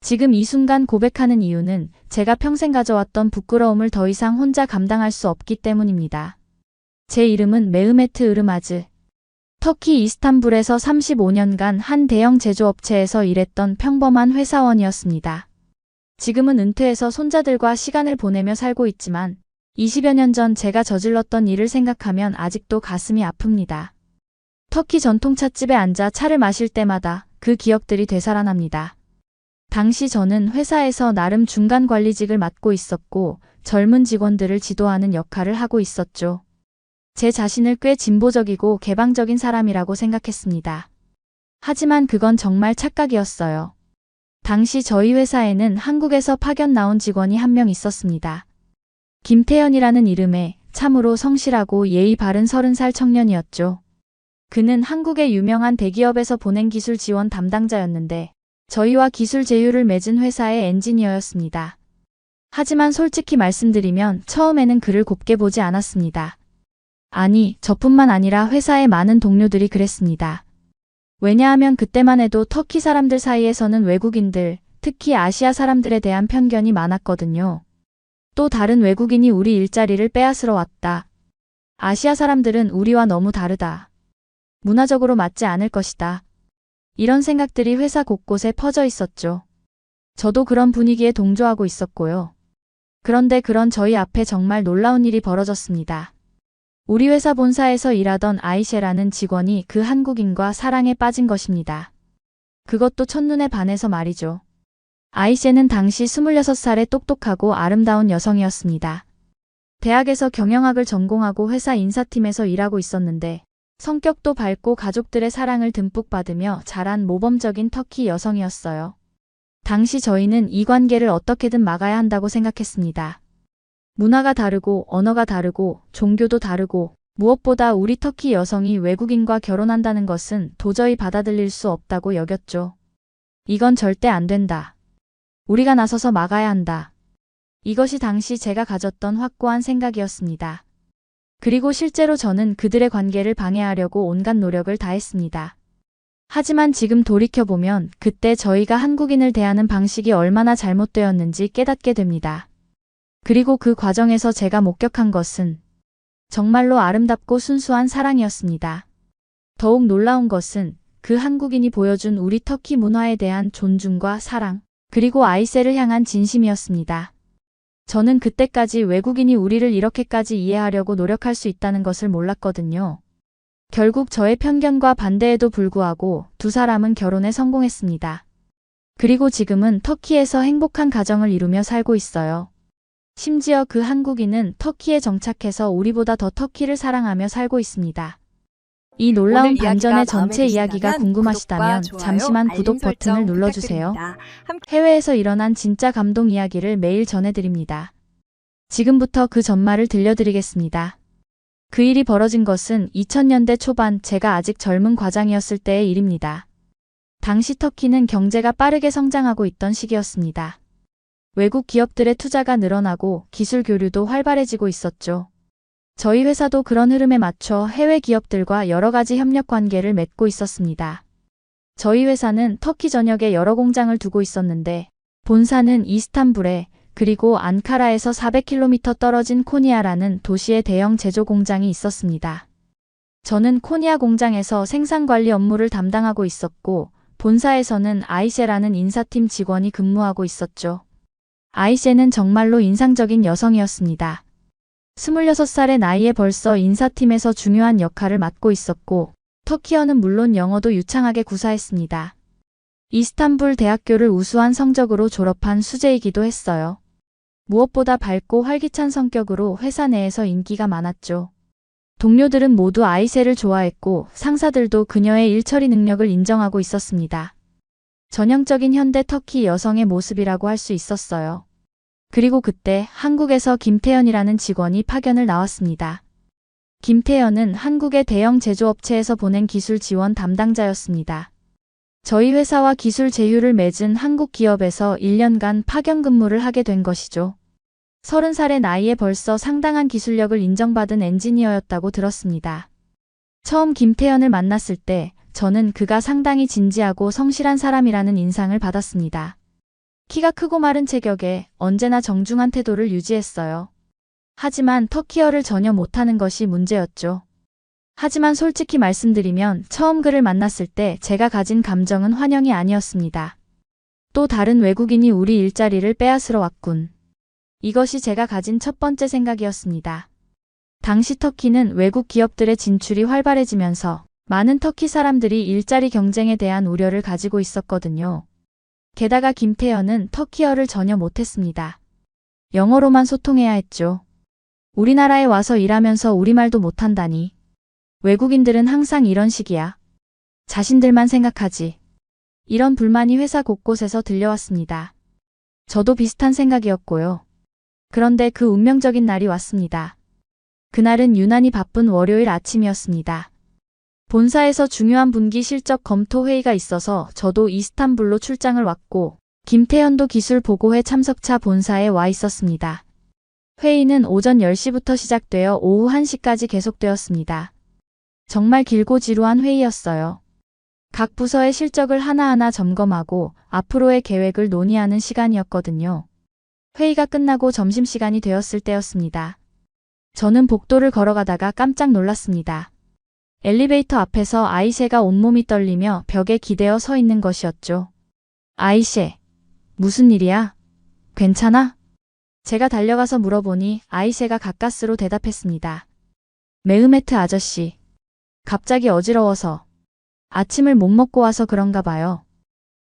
지금 이 순간 고백하는 이유는 제가 평생 가져왔던 부끄러움을 더 이상 혼자 감당할 수 없기 때문입니다. 제 이름은 메흐메트 으르마즈. 터키 이스탄불에서 35년간 한 대형 제조업체에서 일했던 평범한 회사원이었습니다. 지금은 은퇴해서 손자들과 시간을 보내며 살고 있지만 20여 년 전 제가 저질렀던 일을 생각하면 아직도 가슴이 아픕니다. 터키 전통찻집에 앉아 차를 마실 때마다 그 기억들이 되살아납니다. 당시 저는 회사에서 나름 중간 관리직을 맡고 있었고 젊은 직원들을 지도하는 역할을 하고 있었죠. 제 자신을 꽤 진보적이고 개방적인 사람이라고 생각했습니다. 하지만 그건 정말 착각이었어요. 당시 저희 회사에는 한국에서 파견 나온 직원이 한 명 있었습니다. 김태현이라는 이름에 참으로 성실하고 예의 바른 30살 청년이었죠. 그는 한국의 유명한 대기업에서 보낸 기술 지원 담당자였는데 저희와 기술 제휴를 맺은 회사의 엔지니어였습니다. 하지만 솔직히 말씀드리면 처음에는 그를 곱게 보지 않았습니다. 아니, 저뿐만 아니라 회사의 많은 동료들이 그랬습니다. 왜냐하면 그때만 해도 터키 사람들 사이에서는 외국인들, 특히 아시아 사람들에 대한 편견이 많았거든요. 또 다른 외국인이 우리 일자리를 빼앗으러 왔다. 아시아 사람들은 우리와 너무 다르다. 문화적으로 맞지 않을 것이다. 이런 생각들이 회사 곳곳에 퍼져 있었죠. 저도 그런 분위기에 동조하고 있었고요. 그런데 그런 저희 앞에 정말 놀라운 일이 벌어졌습니다. 우리 회사 본사에서 일하던 아이셰라는 직원이 그 한국인과 사랑에 빠진 것입니다. 그것도 첫눈에 반해서 말이죠. 아이셰는 당시 26살의 똑똑하고 아름다운 여성이었습니다. 대학에서 경영학을 전공하고 회사 인사팀에서 일하고 있었는데 성격도 밝고 가족들의 사랑을 듬뿍 받으며 자란 모범적인 터키 여성이었어요. 당시 저희는 이 관계를 어떻게든 막아야 한다고 생각했습니다. 문화가 다르고 언어가 다르고 종교도 다르고 무엇보다 우리 터키 여성이 외국인과 결혼한다는 것은 도저히 받아들일 수 없다고 여겼죠. 이건 절대 안 된다. 우리가 나서서 막아야 한다. 이것이 당시 제가 가졌던 확고한 생각이었습니다. 그리고 실제로 저는 그들의 관계를 방해하려고 온갖 노력을 다했습니다. 하지만 지금 돌이켜보면 그때 저희가 한국인을 대하는 방식이 얼마나 잘못되었는지 깨닫게 됩니다. 그리고 그 과정에서 제가 목격한 것은 정말로 아름답고 순수한 사랑이었습니다. 더욱 놀라운 것은 그 한국인이 보여준 우리 터키 문화에 대한 존중과 사랑, 그리고 아이세를 향한 진심이었습니다. 저는 그때까지 외국인이 우리를 이렇게까지 이해하려고 노력할 수 있다는 것을 몰랐거든요. 결국 저의 편견과 반대에도 불구하고 두 사람은 결혼에 성공했습니다. 그리고 지금은 터키에서 행복한 가정을 이루며 살고 있어요. 심지어 그 한국인은 터키에 정착해서 우리보다 더 터키를 사랑하며 살고 있습니다. 이 놀라운 반전의 전체 이야기가 궁금하시다면 잠시만 구독 버튼을 눌러주세요. 해외에서 일어난 진짜 감동 이야기를 매일 전해드립니다. 지금부터 그 전말을 들려드리겠습니다. 그 일이 벌어진 것은 2000년대 초반 제가 아직 젊은 과장이었을 때의 일입니다. 당시 터키는 경제가 빠르게 성장하고 있던 시기였습니다. 외국 기업들의 투자가 늘어나고 기술 교류도 활발해지고 있었죠. 저희 회사도 그런 흐름에 맞춰 해외 기업들과 여러 가지 협력 관계를 맺고 있었습니다. 저희 회사는 터키 전역에 여러 공장을 두고 있었는데 본사는 이스탄불에 그리고 안카라에서 400km 떨어진 코니아라는 도시에 대형 제조 공장이 있었습니다. 저는 코니아 공장에서 생산 관리 업무를 담당하고 있었고 본사에서는 아이셰라는 인사팀 직원이 근무하고 있었죠. 아이셰는 정말로 인상적인 여성이었습니다. 26살의 나이에 벌써 인사팀에서 중요한 역할을 맡고 있었고 터키어는 물론 영어도 유창하게 구사했습니다. 이스탄불 대학교를 우수한 성적으로 졸업한 수재이기도 했어요. 무엇보다 밝고 활기찬 성격으로 회사 내에서 인기가 많았죠. 동료들은 모두 아이셰를 좋아했고 상사들도 그녀의 일처리 능력을 인정하고 있었습니다. 전형적인 현대 터키 여성의 모습이라고 할 수 있었어요. 그리고 그때 한국에서 김태현이라는 직원이 파견을 나왔습니다. 김태현은 한국의 대형 제조업체에서 보낸 기술 지원 담당자였습니다. 저희 회사와 기술 제휴를 맺은 한국 기업에서 1년간 파견 근무를 하게 된 것이죠. 30살의 나이에 벌써 상당한 기술력을 인정받은 엔지니어였다고 들었습니다. 처음 김태현을 만났을 때 저는 그가 상당히 진지하고 성실한 사람이라는 인상을 받았습니다. 키가 크고 마른 체격에 언제나 정중한 태도를 유지했어요. 하지만 터키어를 전혀 못하는 것이 문제였죠. 하지만 솔직히 말씀드리면 처음 그를 만났을 때 제가 가진 감정은 환영이 아니었습니다. 또 다른 외국인이 우리 일자리를 빼앗으러 왔군. 이것이 제가 가진 첫 번째 생각이었습니다. 당시 터키는 외국 기업들의 진출이 활발해지면서 많은 터키 사람들이 일자리 경쟁에 대한 우려를 가지고 있었거든요. 게다가 김태현은 터키어를 전혀 못했습니다. 영어로만 소통해야 했죠. 우리나라에 와서 일하면서 우리말도 못한다니. 외국인들은 항상 이런 식이야. 자신들만 생각하지. 이런 불만이 회사 곳곳에서 들려왔습니다. 저도 비슷한 생각이었고요. 그런데 그 운명적인 날이 왔습니다. 그날은 유난히 바쁜 월요일 아침이었습니다. 본사에서 중요한 분기 실적 검토 회의가 있어서 저도 이스탄불로 출장을 왔고 김태현도 기술 보고회 참석차 본사에 와 있었습니다. 회의는 오전 10시부터 시작되어 오후 1시까지 계속되었습니다. 정말 길고 지루한 회의였어요. 각 부서의 실적을 하나하나 점검하고 앞으로의 계획을 논의하는 시간이었거든요. 회의가 끝나고 점심시간이 되었을 때였습니다. 저는 복도를 걸어가다가 깜짝 놀랐습니다. 엘리베이터 앞에서 아이셰가 온몸이 떨리며 벽에 기대어 서 있는 것이었죠. 아이셰, 무슨 일이야? 괜찮아? 제가 달려가서 물어보니 아이셰가 가까스로 대답했습니다. 메흐메트 아저씨. 갑자기 어지러워서. 아침을 못 먹고 와서 그런가 봐요.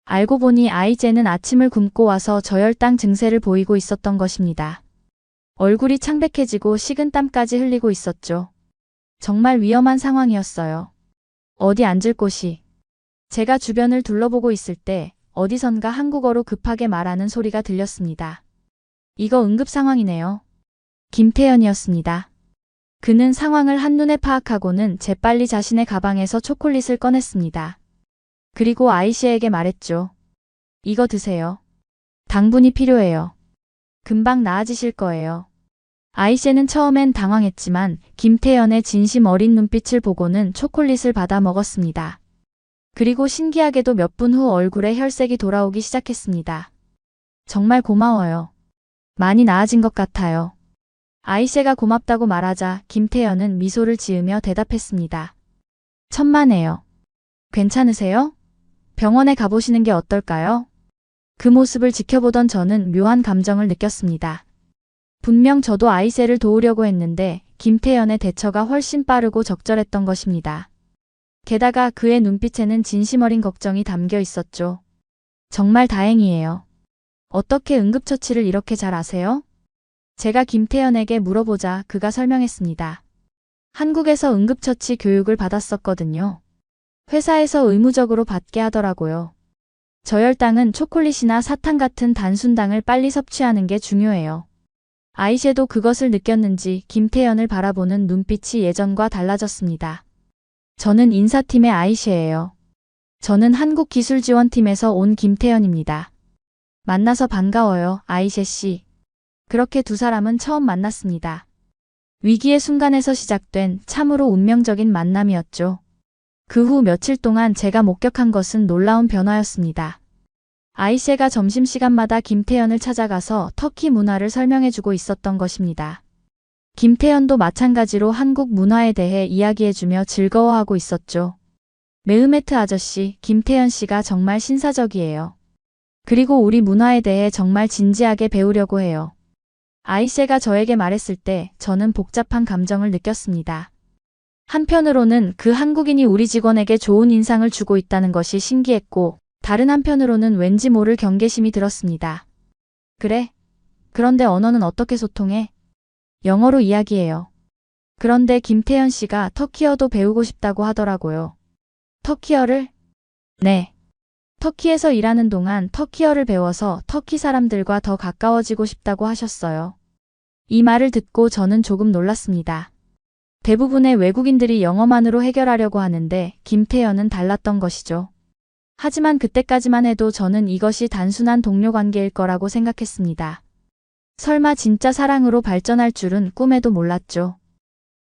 알고 보니 아이제는 아침을 굶고 와서 저혈당 증세를 보이고 있었던 것입니다. 얼굴이 창백해지고 식은땀까지 흘리고 있었죠. 정말 위험한 상황이었어요. 어디 앉을 곳이. 제가 주변을 둘러보고 있을 때 어디선가 한국어로 급하게 말하는 소리가 들렸습니다. 이거 응급 상황이네요. 김태현이었습니다. 그는 상황을 한눈에 파악하고는 재빨리 자신의 가방에서 초콜릿을 꺼냈습니다. 그리고 아이씨에게 말했죠. 이거 드세요. 당분이 필요해요. 금방 나아지실 거예요. 아이씨는 처음엔 당황했지만 김태현의 진심 어린 눈빛을 보고는 초콜릿을 받아 먹었습니다. 그리고 신기하게도 몇 분 후 얼굴에 혈색이 돌아오기 시작했습니다. 정말 고마워요. 많이 나아진 것 같아요. 아이셰가 고맙다고 말하자 김태현은 미소를 지으며 대답했습니다. 천만에요. 괜찮으세요? 병원에 가보시는 게 어떨까요? 그 모습을 지켜보던 저는 묘한 감정을 느꼈습니다. 분명 저도 아이셰를 도우려고 했는데 김태현의 대처가 훨씬 빠르고 적절했던 것입니다. 게다가 그의 눈빛에는 진심 어린 걱정이 담겨 있었죠. 정말 다행이에요. 어떻게 응급처치를 이렇게 잘 아세요? 제가 김태현에게 물어보자 그가 설명했습니다. 한국에서 응급처치 교육을 받았었거든요. 회사에서 의무적으로 받게 하더라고요. 저혈당은 초콜릿이나 사탕 같은 단순당을 빨리 섭취하는 게 중요해요. 아이셰도 그것을 느꼈는지 김태현을 바라보는 눈빛이 예전과 달라졌습니다. 저는 인사팀의 아이셰예요. 저는 한국기술지원팀에서 온 김태현입니다. 만나서 반가워요, 아이셰 씨. 그렇게 두 사람은 처음 만났습니다. 위기의 순간에서 시작된 참으로 운명적인 만남이었죠. 그 후 며칠 동안 제가 목격한 것은 놀라운 변화였습니다. 아이셰가 점심시간마다 김태현을 찾아가서 터키 문화를 설명해주고 있었던 것입니다. 김태현도 마찬가지로 한국 문화에 대해 이야기해주며 즐거워하고 있었죠. 메흐메트 아저씨, 김태현 씨가 정말 신사적이에요. 그리고 우리 문화에 대해 정말 진지하게 배우려고 해요. 아이셰가 저에게 말했을 때 저는 복잡한 감정을 느꼈습니다. 한편으로는 그 한국인이 우리 직원에게 좋은 인상을 주고 있다는 것이 신기했고 다른 한편으로는 왠지 모를 경계심이 들었습니다. 그래? 그런데 언어는 어떻게 소통해? 영어로 이야기해요. 그런데 김태현 씨가 터키어도 배우고 싶다고 하더라고요. 터키어를? 네. 터키에서 일하는 동안 터키어를 배워서 터키 사람들과 더 가까워지고 싶다고 하셨어요. 이 말을 듣고 저는 조금 놀랐습니다. 대부분의 외국인들이 영어만으로 해결하려고 하는데 김태현은 달랐던 것이죠. 하지만 그때까지만 해도 저는 이것이 단순한 동료 관계일 거라고 생각했습니다. 설마 진짜 사랑으로 발전할 줄은 꿈에도 몰랐죠.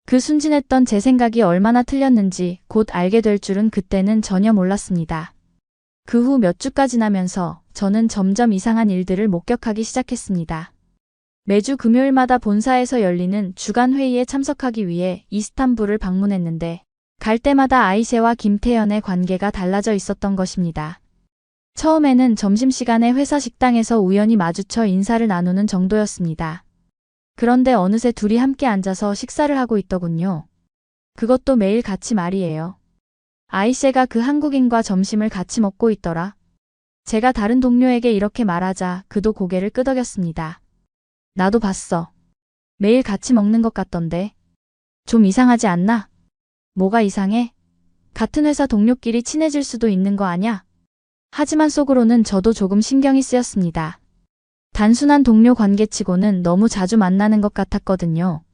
그 순진했던 제 생각이 얼마나 틀렸는지 곧 알게 될 줄은 그때는 전혀 몰랐습니다. 그 후 몇 주가 지나면서 저는 점점 이상한 일들을 목격하기 시작했습니다. 매주 금요일마다 본사에서 열리는 주간 회의에 참석하기 위해 이스탄불을 방문했는데 갈 때마다 아이셰와 김태연의 관계가 달라져 있었던 것입니다. 처음에는 점심시간에 회사 식당에서 우연히 마주쳐 인사를 나누는 정도였습니다. 그런데 어느새 둘이 함께 앉아서 식사를 하고 있더군요. 그것도 매일 같이 말이에요. 아이셰가 그 한국인과 점심을 같이 먹고 있더라. 제가 다른 동료에게 이렇게 말하자 그도 고개를 끄덕였습니다. 나도 봤어. 매일 같이 먹는 것 같던데. 좀 이상하지 않나? 뭐가 이상해? 같은 회사 동료끼리 친해질 수도 있는 거 아냐? 하지만 속으로는 저도 조금 신경이 쓰였습니다. 단순한 동료 관계치고는 너무 자주 만나는 것 같았거든요.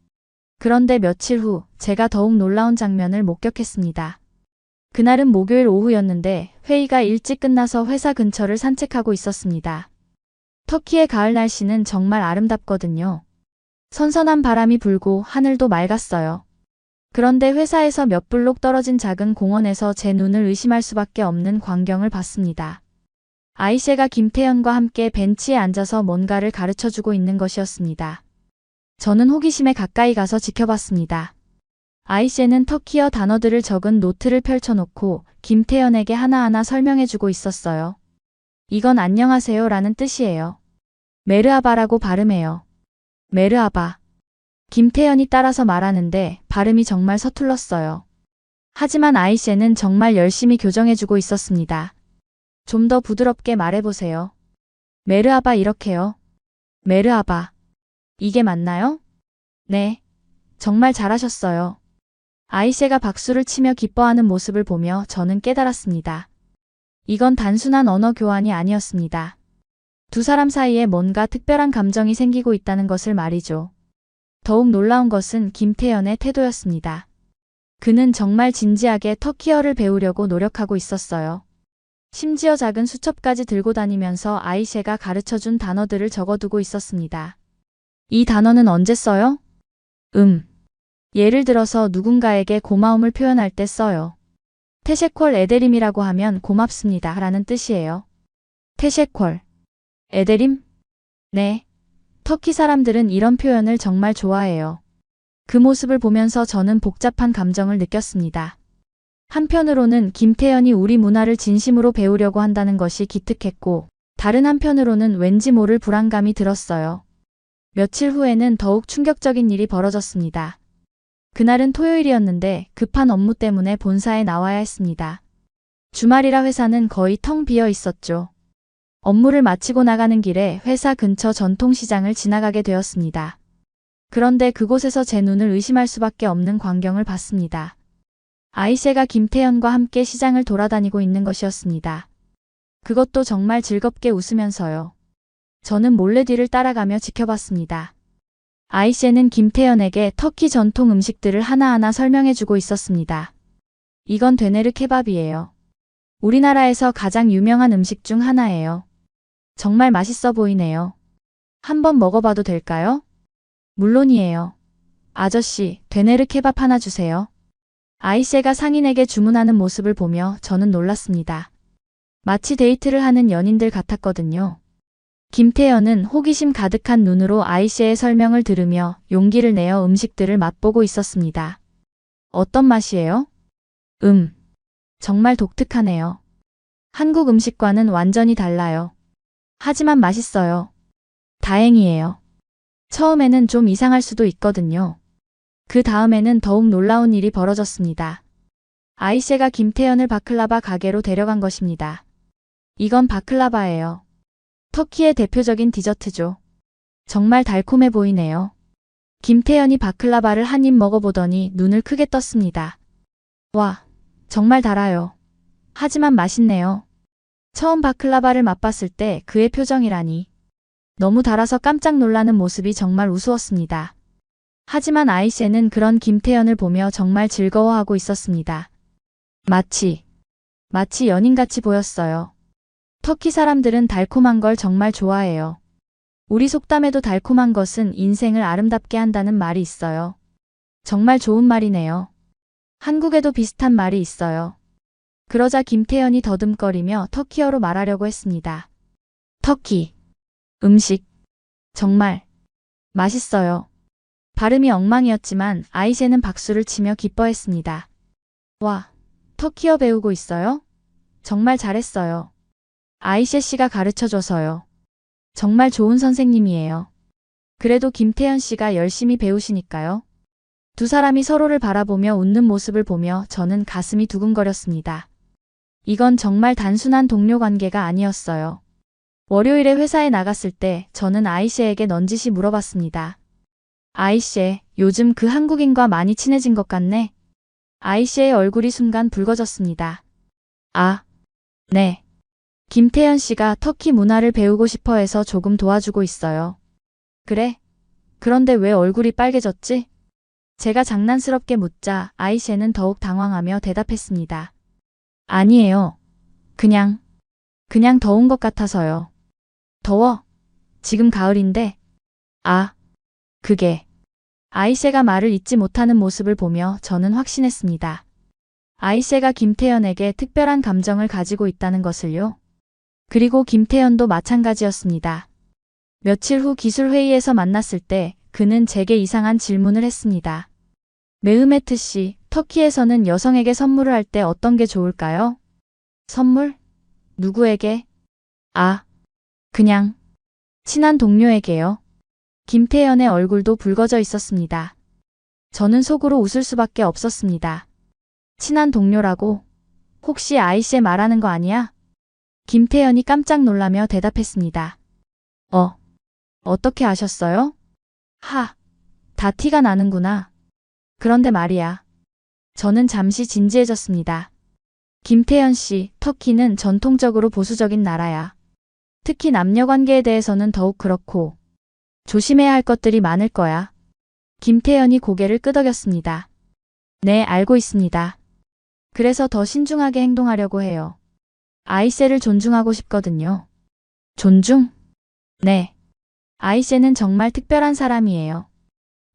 그런데 며칠 후 제가 더욱 놀라운 장면을 목격했습니다. 그날은 목요일 오후였는데 회의가 일찍 끝나서 회사 근처를 산책하고 있었습니다. 터키의 가을 날씨는 정말 아름답거든요. 선선한 바람이 불고 하늘도 맑았어요. 그런데 회사에서 몇 블록 떨어진 작은 공원에서 제 눈을 의심할 수밖에 없는 광경을 봤습니다. 아이셰가 김태연과 함께 벤치에 앉아서 뭔가를 가르쳐주고 있는 것이었습니다. 저는 호기심에 가까이 가서 지켜봤습니다. 아이셰는 터키어 단어들을 적은 노트를 펼쳐놓고 김태연에게 하나하나 설명해주고 있었어요. 이건 안녕하세요 라는 뜻이에요. 메르하바라고 발음해요. 메르하바. 김태연이 따라서 말하는데 발음이 정말 서툴렀어요. 하지만 아이셰는 정말 열심히 교정해주고 있었습니다. 좀 더 부드럽게 말해보세요. 메르하바 이렇게요. 메르하바. 이게 맞나요? 네. 정말 잘하셨어요. 아이셰가 박수를 치며 기뻐하는 모습을 보며 저는 깨달았습니다. 이건 단순한 언어 교환이 아니었습니다. 두 사람 사이에 뭔가 특별한 감정이 생기고 있다는 것을 말이죠. 더욱 놀라운 것은 김태연의 태도였습니다. 그는 정말 진지하게 터키어를 배우려고 노력하고 있었어요. 심지어 작은 수첩까지 들고 다니면서 아이셰가 가르쳐준 단어들을 적어두고 있었습니다. 이 단어는 언제 써요? 예를 들어서 누군가에게 고마움을 표현할 때 써요. 테셰콜 에데림이라고 하면 고맙습니다 라는 뜻이에요. 테셰콜 에데림? 네. 터키 사람들은 이런 표현을 정말 좋아해요. 그 모습을 보면서 저는 복잡한 감정을 느꼈습니다. 한편으로는 김태연이 우리 문화를 진심으로 배우려고 한다는 것이 기특했고, 다른 한편으로는 왠지 모를 불안감이 들었어요. 며칠 후에는 더욱 충격적인 일이 벌어졌습니다. 그날은 토요일이었는데 급한 업무 때문에 본사에 나와야 했습니다. 주말이라 회사는 거의 텅 비어 있었죠. 업무를 마치고 나가는 길에 회사 근처 전통시장을 지나가게 되었습니다. 그런데 그곳에서 제 눈을 의심할 수밖에 없는 광경을 봤습니다. 아이셰가 김태연과 함께 시장을 돌아다니고 있는 것이었습니다. 그것도 정말 즐겁게 웃으면서요. 저는 몰래 뒤를 따라가며 지켜봤습니다. 아이셰는 김태연에게 터키 전통 음식들을 하나하나 설명해주고 있었습니다. 이건 되네르 케밥이에요. 우리나라에서 가장 유명한 음식 중 하나예요. 정말 맛있어 보이네요. 한번 먹어봐도 될까요? 물론이에요. 아저씨, 되네르 케밥 하나 주세요. 아이셰가 상인에게 주문하는 모습을 보며 저는 놀랐습니다. 마치 데이트를 하는 연인들 같았거든요. 김태연은 호기심 가득한 눈으로 아이셰의 설명을 들으며 용기를 내어 음식들을 맛보고 있었습니다. 어떤 맛이에요? 정말 독특하네요. 한국 음식과는 완전히 달라요. 하지만 맛있어요. 다행이에요. 처음에는 좀 이상할 수도 있거든요. 그 다음에는 더욱 놀라운 일이 벌어졌습니다. 아이셰가 김태연을 바클라바 가게로 데려간 것입니다. 이건 바클라바예요. 터키의 대표적인 디저트죠. 정말 달콤해 보이네요. 김태연이 바클라바를 한 입 먹어보더니 눈을 크게 떴습니다. 와, 정말 달아요. 하지만 맛있네요. 처음 바클라바를 맛봤을 때 그의 표정이라니. 너무 달아서 깜짝 놀라는 모습이 정말 우스웠습니다. 하지만 아이셰는 그런 김태연을 보며 정말 즐거워하고 있었습니다. 마치 연인같이 보였어요. 터키 사람들은 달콤한 걸 정말 좋아해요. 우리 속담에도 달콤한 것은 인생을 아름답게 한다는 말이 있어요. 정말 좋은 말이네요. 한국에도 비슷한 말이 있어요. 그러자 김태현이 더듬거리며 터키어로 말하려고 했습니다. 터키. 음식. 정말 맛있어요. 발음이 엉망이었지만 아이셰는 박수를 치며 기뻐했습니다. 와, 터키어 배우고 있어요? 정말 잘했어요. 아이셰 씨가 가르쳐줘서요. 정말 좋은 선생님이에요. 그래도 김태현 씨가 열심히 배우시니까요. 두 사람이 서로를 바라보며 웃는 모습을 보며 저는 가슴이 두근거렸습니다. 이건 정말 단순한 동료 관계가 아니었어요. 월요일에 회사에 나갔을 때 저는 아이셰에게 넌지시 물어봤습니다. 아이셰, 요즘 그 한국인과 많이 친해진 것 같네. 아이셰의 얼굴이 순간 붉어졌습니다. 아, 네. 김태현 씨가 터키 문화를 배우고 싶어 해서 조금 도와주고 있어요. 그래? 그런데 왜 얼굴이 빨개졌지? 제가 장난스럽게 묻자 아이셰는 더욱 당황하며 대답했습니다. 아니에요. 그냥 더운 것 같아서요. 더워? 지금 가을인데. 아, 그게. 아이셰가 말을 잇지 못하는 모습을 보며 저는 확신했습니다. 아이셰가 김태현에게 특별한 감정을 가지고 있다는 것을요. 그리고 김태현도 마찬가지였습니다. 며칠 후 기술회의에서 만났을 때 그는 제게 이상한 질문을 했습니다. 메흐메트 씨, 터키에서는 여성에게 선물을 할 때 어떤 게 좋을까요? 선물? 누구에게? 아, 그냥 친한 동료에게요. 김태현의 얼굴도 붉어져 있었습니다. 저는 속으로 웃을 수밖에 없었습니다. 친한 동료라고? 혹시 아이씨 말하는 거 아니야? 김태현이 깜짝 놀라며 대답했습니다. 어떻게 아셨어요? 다 티가 나는구나. 그런데 말이야. 저는 잠시 진지해졌습니다. 김태현 씨, 터키는 전통적으로 보수적인 나라야. 특히 남녀 관계에 대해서는 더욱 그렇고 조심해야 할 것들이 많을 거야. 김태현이 고개를 끄덕였습니다. 네, 알고 있습니다. 그래서 더 신중하게 행동하려고 해요. 아이세를 존중하고 싶거든요. 존중? 네. 아이세는 정말 특별한 사람이에요.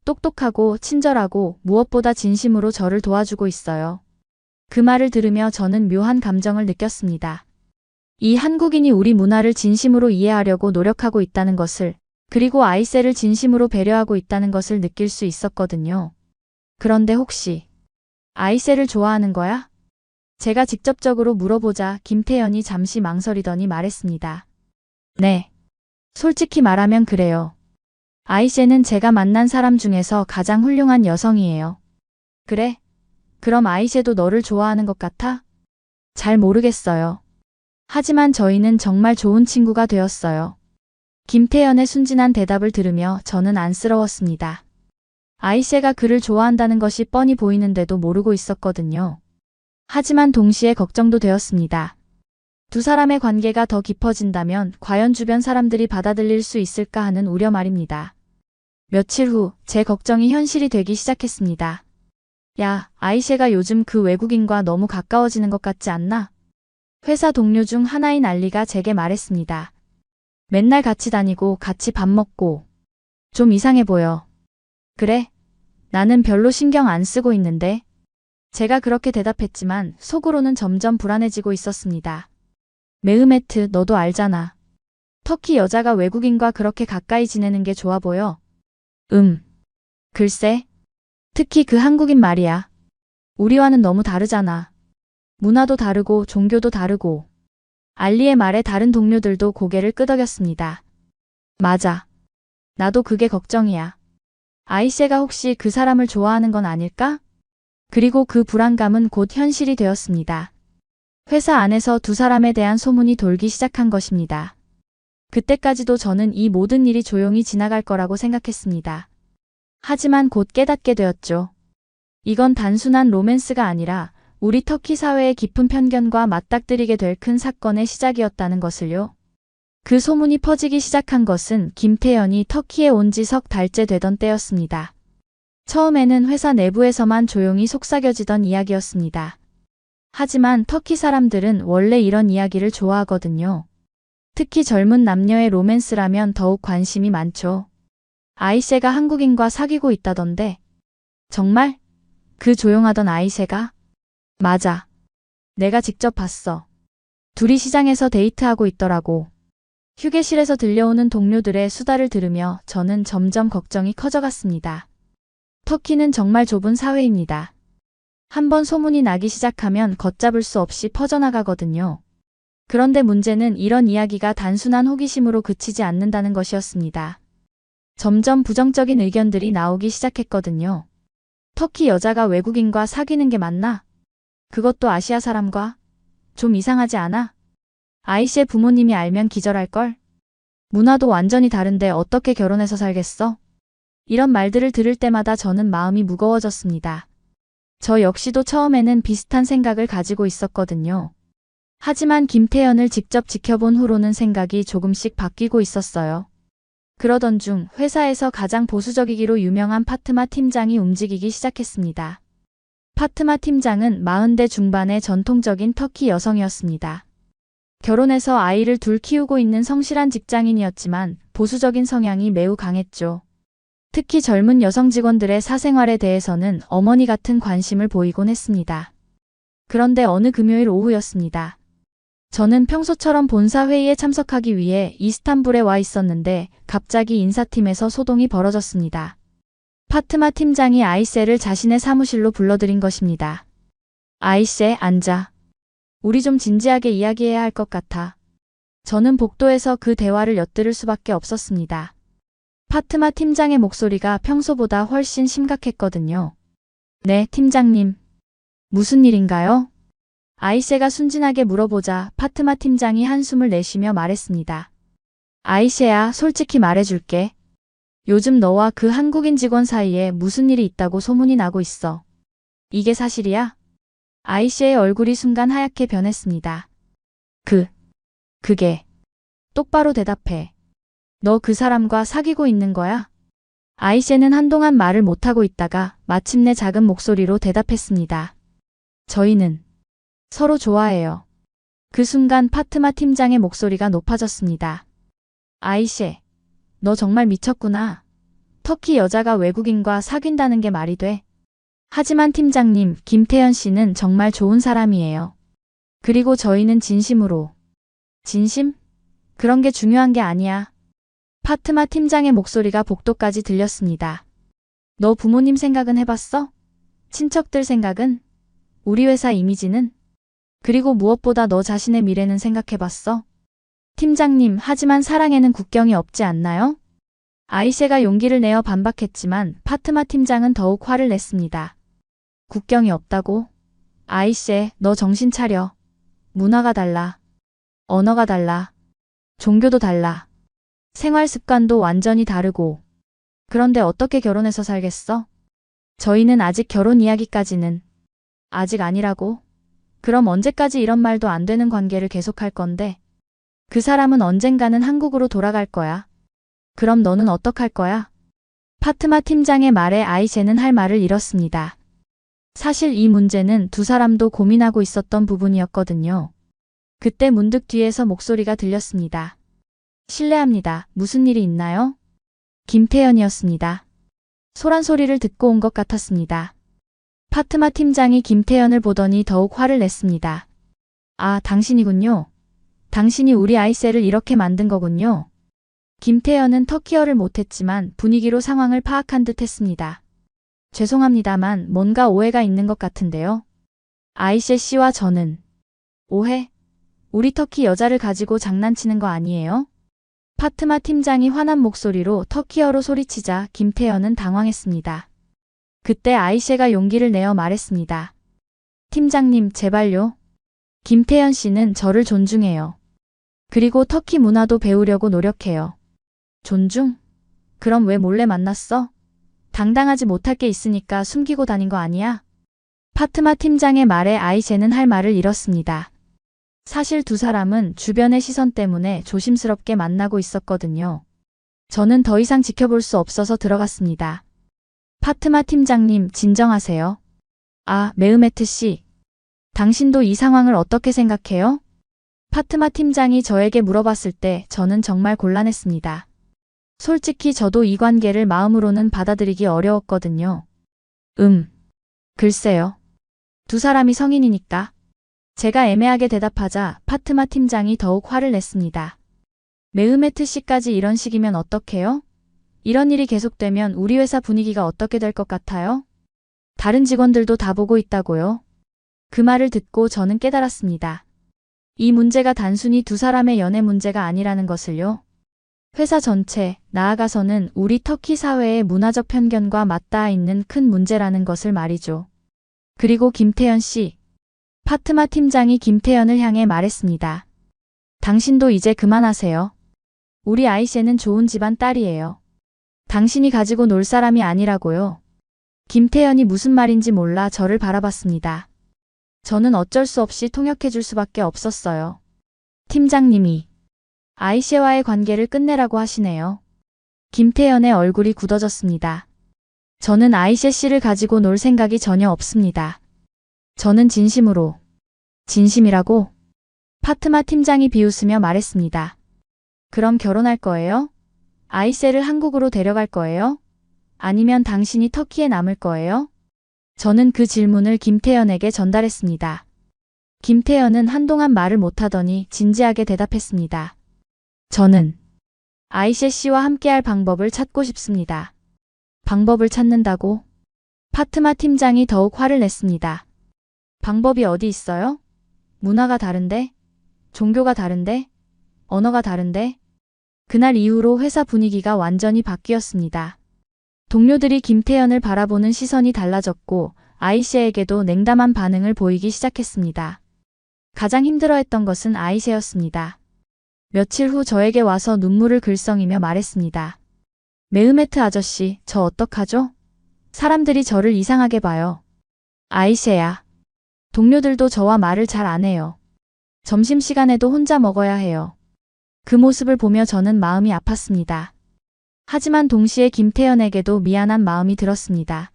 똑똑하고 친절하고 무엇보다 진심으로 저를 도와주고 있어요. 그 말을 들으며 저는 묘한 감정을 느꼈습니다. 이 한국인이 우리 문화를 진심으로 이해하려고 노력하고 있다는 것을, 그리고 아이세를 진심으로 배려하고 있다는 것을 느낄 수 있었거든요. 그런데 혹시 아이세를 좋아하는 거야? 제가 직접적으로 물어보자 김태현이 잠시 망설이더니 말했습니다. 네. 솔직히 말하면 그래요. 아이세는 제가 만난 사람 중에서 가장 훌륭한 여성이에요. 그래? 그럼 아이세도 너를 좋아하는 것 같아? 잘 모르겠어요. 하지만 저희는 정말 좋은 친구가 되었어요. 김태현의 순진한 대답을 들으며 저는 안쓰러웠습니다. 아이세가 그를 좋아한다는 것이 뻔히 보이는데도 모르고 있었거든요. 하지만 동시에 걱정도 되었습니다. 두 사람의 관계가 더 깊어진다면 과연 주변 사람들이 받아들일 수 있을까 하는 우려 말입니다. 며칠 후 제 걱정이 현실이 되기 시작했습니다. 야, 아이셰가 요즘 그 외국인과 너무 가까워지는 것 같지 않나? 회사 동료 중 하나인 알리가 제게 말했습니다. 맨날 같이 다니고 같이 밥 먹고 좀 이상해 보여. 그래? 나는 별로 신경 안 쓰고 있는데. 제가 그렇게 대답했지만 속으로는 점점 불안해지고 있었습니다. 메흐메트, 너도 알잖아. 터키 여자가 외국인과 그렇게 가까이 지내는 게 좋아 보여. 글쎄. 특히 그 한국인 말이야. 우리와는 너무 다르잖아. 문화도 다르고 종교도 다르고. 알리의 말에 다른 동료들도 고개를 끄덕였습니다. 맞아. 나도 그게 걱정이야. 아이셰가 혹시 그 사람을 좋아하는 건 아닐까? 그리고 그 불안감은 곧 현실이 되었습니다. 회사 안에서 두 사람에 대한 소문이 돌기 시작한 것입니다. 그때까지도 저는 이 모든 일이 조용히 지나갈 거라고 생각했습니다. 하지만 곧 깨닫게 되었죠. 이건 단순한 로맨스가 아니라 우리 터키 사회의 깊은 편견과 맞닥뜨리게 될 큰 사건의 시작이었다는 것을요. 그 소문이 퍼지기 시작한 것은 김태현이 터키에 온 지 석 달째 되던 때였습니다. 처음에는 회사 내부에서만 조용히 속삭여지던 이야기였습니다. 하지만 터키 사람들은 원래 이런 이야기를 좋아하거든요. 특히 젊은 남녀의 로맨스라면 더욱 관심이 많죠. 아이셰가 한국인과 사귀고 있다던데. 정말? 그 조용하던 아이셰가? 맞아. 내가 직접 봤어. 둘이 시장에서 데이트하고 있더라고. 휴게실에서 들려오는 동료들의 수다를 들으며 저는 점점 걱정이 커져갔습니다. 터키는 정말 좁은 사회입니다. 한번 소문이 나기 시작하면 걷잡을 수 없이 퍼져나가거든요. 그런데 문제는 이런 이야기가 단순한 호기심으로 그치지 않는다는 것이었습니다. 점점 부정적인 의견들이 나오기 시작했거든요. 터키 여자가 외국인과 사귀는 게 맞나? 그것도 아시아 사람과? 좀 이상하지 않아? 아이씨의 부모님이 알면 기절할걸? 문화도 완전히 다른데 어떻게 결혼해서 살겠어? 이런 말들을 들을 때마다 저는 마음이 무거워졌습니다. 저 역시도 처음에는 비슷한 생각을 가지고 있었거든요. 하지만 김태현을 직접 지켜본 후로는 생각이 조금씩 바뀌고 있었어요. 그러던 중 회사에서 가장 보수적이기로 유명한 파트마 팀장이 움직이기 시작했습니다. 파트마 팀장은 40대 중반의 전통적인 터키 여성이었습니다. 결혼해서 아이를 둘 키우고 있는 성실한 직장인이었지만 보수적인 성향이 매우 강했죠. 특히 젊은 여성 직원들의 사생활에 대해서는 어머니 같은 관심을 보이곤 했습니다. 그런데 어느 금요일 오후였습니다. 저는 평소처럼 본사 회의에 참석하기 위해 이스탄불에 와 있었는데 갑자기 인사팀에서 소동이 벌어졌습니다. 파트마 팀장이 아이세를 자신의 사무실로 불러들인 것입니다. 아이세, 앉아. 우리 좀 진지하게 이야기해야 할 것 같아. 저는 복도에서 그 대화를 엿들을 수밖에 없었습니다. 파트마 팀장의 목소리가 평소보다 훨씬 심각했거든요. 네, 팀장님. 무슨 일인가요? 아이세가 순진하게 물어보자 파트마 팀장이 한숨을 내쉬며 말했습니다. 아이세야, 솔직히 말해줄게. 요즘 너와 그 한국인 직원 사이에 무슨 일이 있다고 소문이 나고 있어. 이게 사실이야? 아이세의 얼굴이 순간 하얗게 변했습니다. 그게. 똑바로 대답해. 너 그 사람과 사귀고 있는 거야? 아이세는 한동안 말을 못하고 있다가 마침내 작은 목소리로 대답했습니다. 저희는 서로 좋아해요. 그 순간 파트마 팀장의 목소리가 높아졌습니다. 아이세, 너 정말 미쳤구나. 터키 여자가 외국인과 사귄다는 게 말이 돼? 하지만 팀장님, 김태현 씨는 정말 좋은 사람이에요. 그리고 저희는 진심으로. 진심? 그런 게 중요한 게 아니야. 파트마 팀장의 목소리가 복도까지 들렸습니다. 너 부모님 생각은 해봤어? 친척들 생각은? 우리 회사 이미지는? 그리고 무엇보다 너 자신의 미래는 생각해봤어? 팀장님, 하지만 사랑에는 국경이 없지 않나요? 아이세가 용기를 내어 반박했지만 파트마 팀장은 더욱 화를 냈습니다. 국경이 없다고? 아이세, 너 정신 차려. 문화가 달라. 언어가 달라. 종교도 달라. 생활 습관도 완전히 다르고. 그런데 어떻게 결혼해서 살겠어? 저희는 아직 결혼 이야기까지는. 아직 아니라고? 그럼 언제까지 이런 말도 안 되는 관계를 계속할 건데? 그 사람은 언젠가는 한국으로 돌아갈 거야. 그럼 너는 어떡할 거야? 파트마 팀장의 말에 아이세는 할 말을 잃었습니다. 사실 이 문제는 두 사람도 고민하고 있었던 부분이었거든요. 그때 문득 뒤에서 목소리가 들렸습니다. 실례합니다. 무슨 일이 있나요? 김태현이었습니다. 소란 소리를 듣고 온 것 같았습니다. 파트마 팀장이 김태현을 보더니 더욱 화를 냈습니다. 아, 당신이군요. 당신이 우리 아이세를 이렇게 만든 거군요. 김태현은 터키어를 못했지만 분위기로 상황을 파악한 듯 했습니다. 죄송합니다만 뭔가 오해가 있는 것 같은데요. 아이세 씨와 저는. 오해? 우리 터키 여자를 가지고 장난치는 거 아니에요? 파트마 팀장이 화난 목소리로 터키어로 소리치자 김태현은 당황했습니다. 그때 아이셰가 용기를 내어 말했습니다. 팀장님, 제발요. 김태현 씨는 저를 존중해요. 그리고 터키 문화도 배우려고 노력해요. 존중? 그럼 왜 몰래 만났어? 당당하지 못할 게 있으니까 숨기고 다닌 거 아니야? 파트마 팀장의 말에 아이셰는 할 말을 잃었습니다. 사실 두 사람은 주변의 시선 때문에 조심스럽게 만나고 있었거든요. 저는 더 이상 지켜볼 수 없어서 들어갔습니다. 파트마 팀장님, 진정하세요. 아, 메흐메트 씨. 당신도 이 상황을 어떻게 생각해요? 파트마 팀장이 저에게 물어봤을 때 저는 정말 곤란했습니다. 솔직히 저도 이 관계를 마음으로는 받아들이기 어려웠거든요. 글쎄요. 두 사람이 성인이니까. 제가 애매하게 대답하자 파트마 팀장이 더욱 화를 냈습니다. 메흐메트 씨까지 이런 식이면 어떡해요? 이런 일이 계속되면 우리 회사 분위기가 어떻게 될 것 같아요? 다른 직원들도 다 보고 있다고요? 그 말을 듣고 저는 깨달았습니다. 이 문제가 단순히 두 사람의 연애 문제가 아니라는 것을요. 회사 전체, 나아가서는 우리 터키 사회의 문화적 편견과 맞닿아 있는 큰 문제라는 것을 말이죠. 그리고 김태현 씨. 파트마 팀장이 김태현을 향해 말했습니다. 당신도 이제 그만하세요. 우리 아이셰는 좋은 집안 딸이에요. 당신이 가지고 놀 사람이 아니라고요. 김태현이 무슨 말인지 몰라 저를 바라봤습니다. 저는 어쩔 수 없이 통역해줄 수밖에 없었어요. 팀장님이 아이셰와의 관계를 끝내라고 하시네요. 김태현의 얼굴이 굳어졌습니다. 저는 아이셰 씨를 가지고 놀 생각이 전혀 없습니다. 저는 진심으로. 진심이라고? 파트마 팀장이 비웃으며 말했습니다. 그럼 결혼할 거예요? 아이셰를 한국으로 데려갈 거예요? 아니면 당신이 터키에 남을 거예요? 저는 그 질문을 김태현에게 전달했습니다. 김태현은 한동안 말을 못하더니 진지하게 대답했습니다. 저는 아이셰 씨와 함께할 방법을 찾고 싶습니다. 방법을 찾는다고? 파트마 팀장이 더욱 화를 냈습니다. 방법이 어디 있어요? 문화가 다른데? 종교가 다른데? 언어가 다른데? 그날 이후로 회사 분위기가 완전히 바뀌었습니다. 동료들이 김태현을 바라보는 시선이 달라졌고 아이셰에게도 냉담한 반응을 보이기 시작했습니다. 가장 힘들어했던 것은 아이셰였습니다. 며칠 후 저에게 와서 눈물을 글썽이며 말했습니다. 메흐메트 아저씨, 저 어떡하죠? 사람들이 저를 이상하게 봐요. 아이셰야. 동료들도 저와 말을 잘 안 해요. 점심시간에도 혼자 먹어야 해요. 그 모습을 보며 저는 마음이 아팠습니다. 하지만 동시에 김태현에게도 미안한 마음이 들었습니다.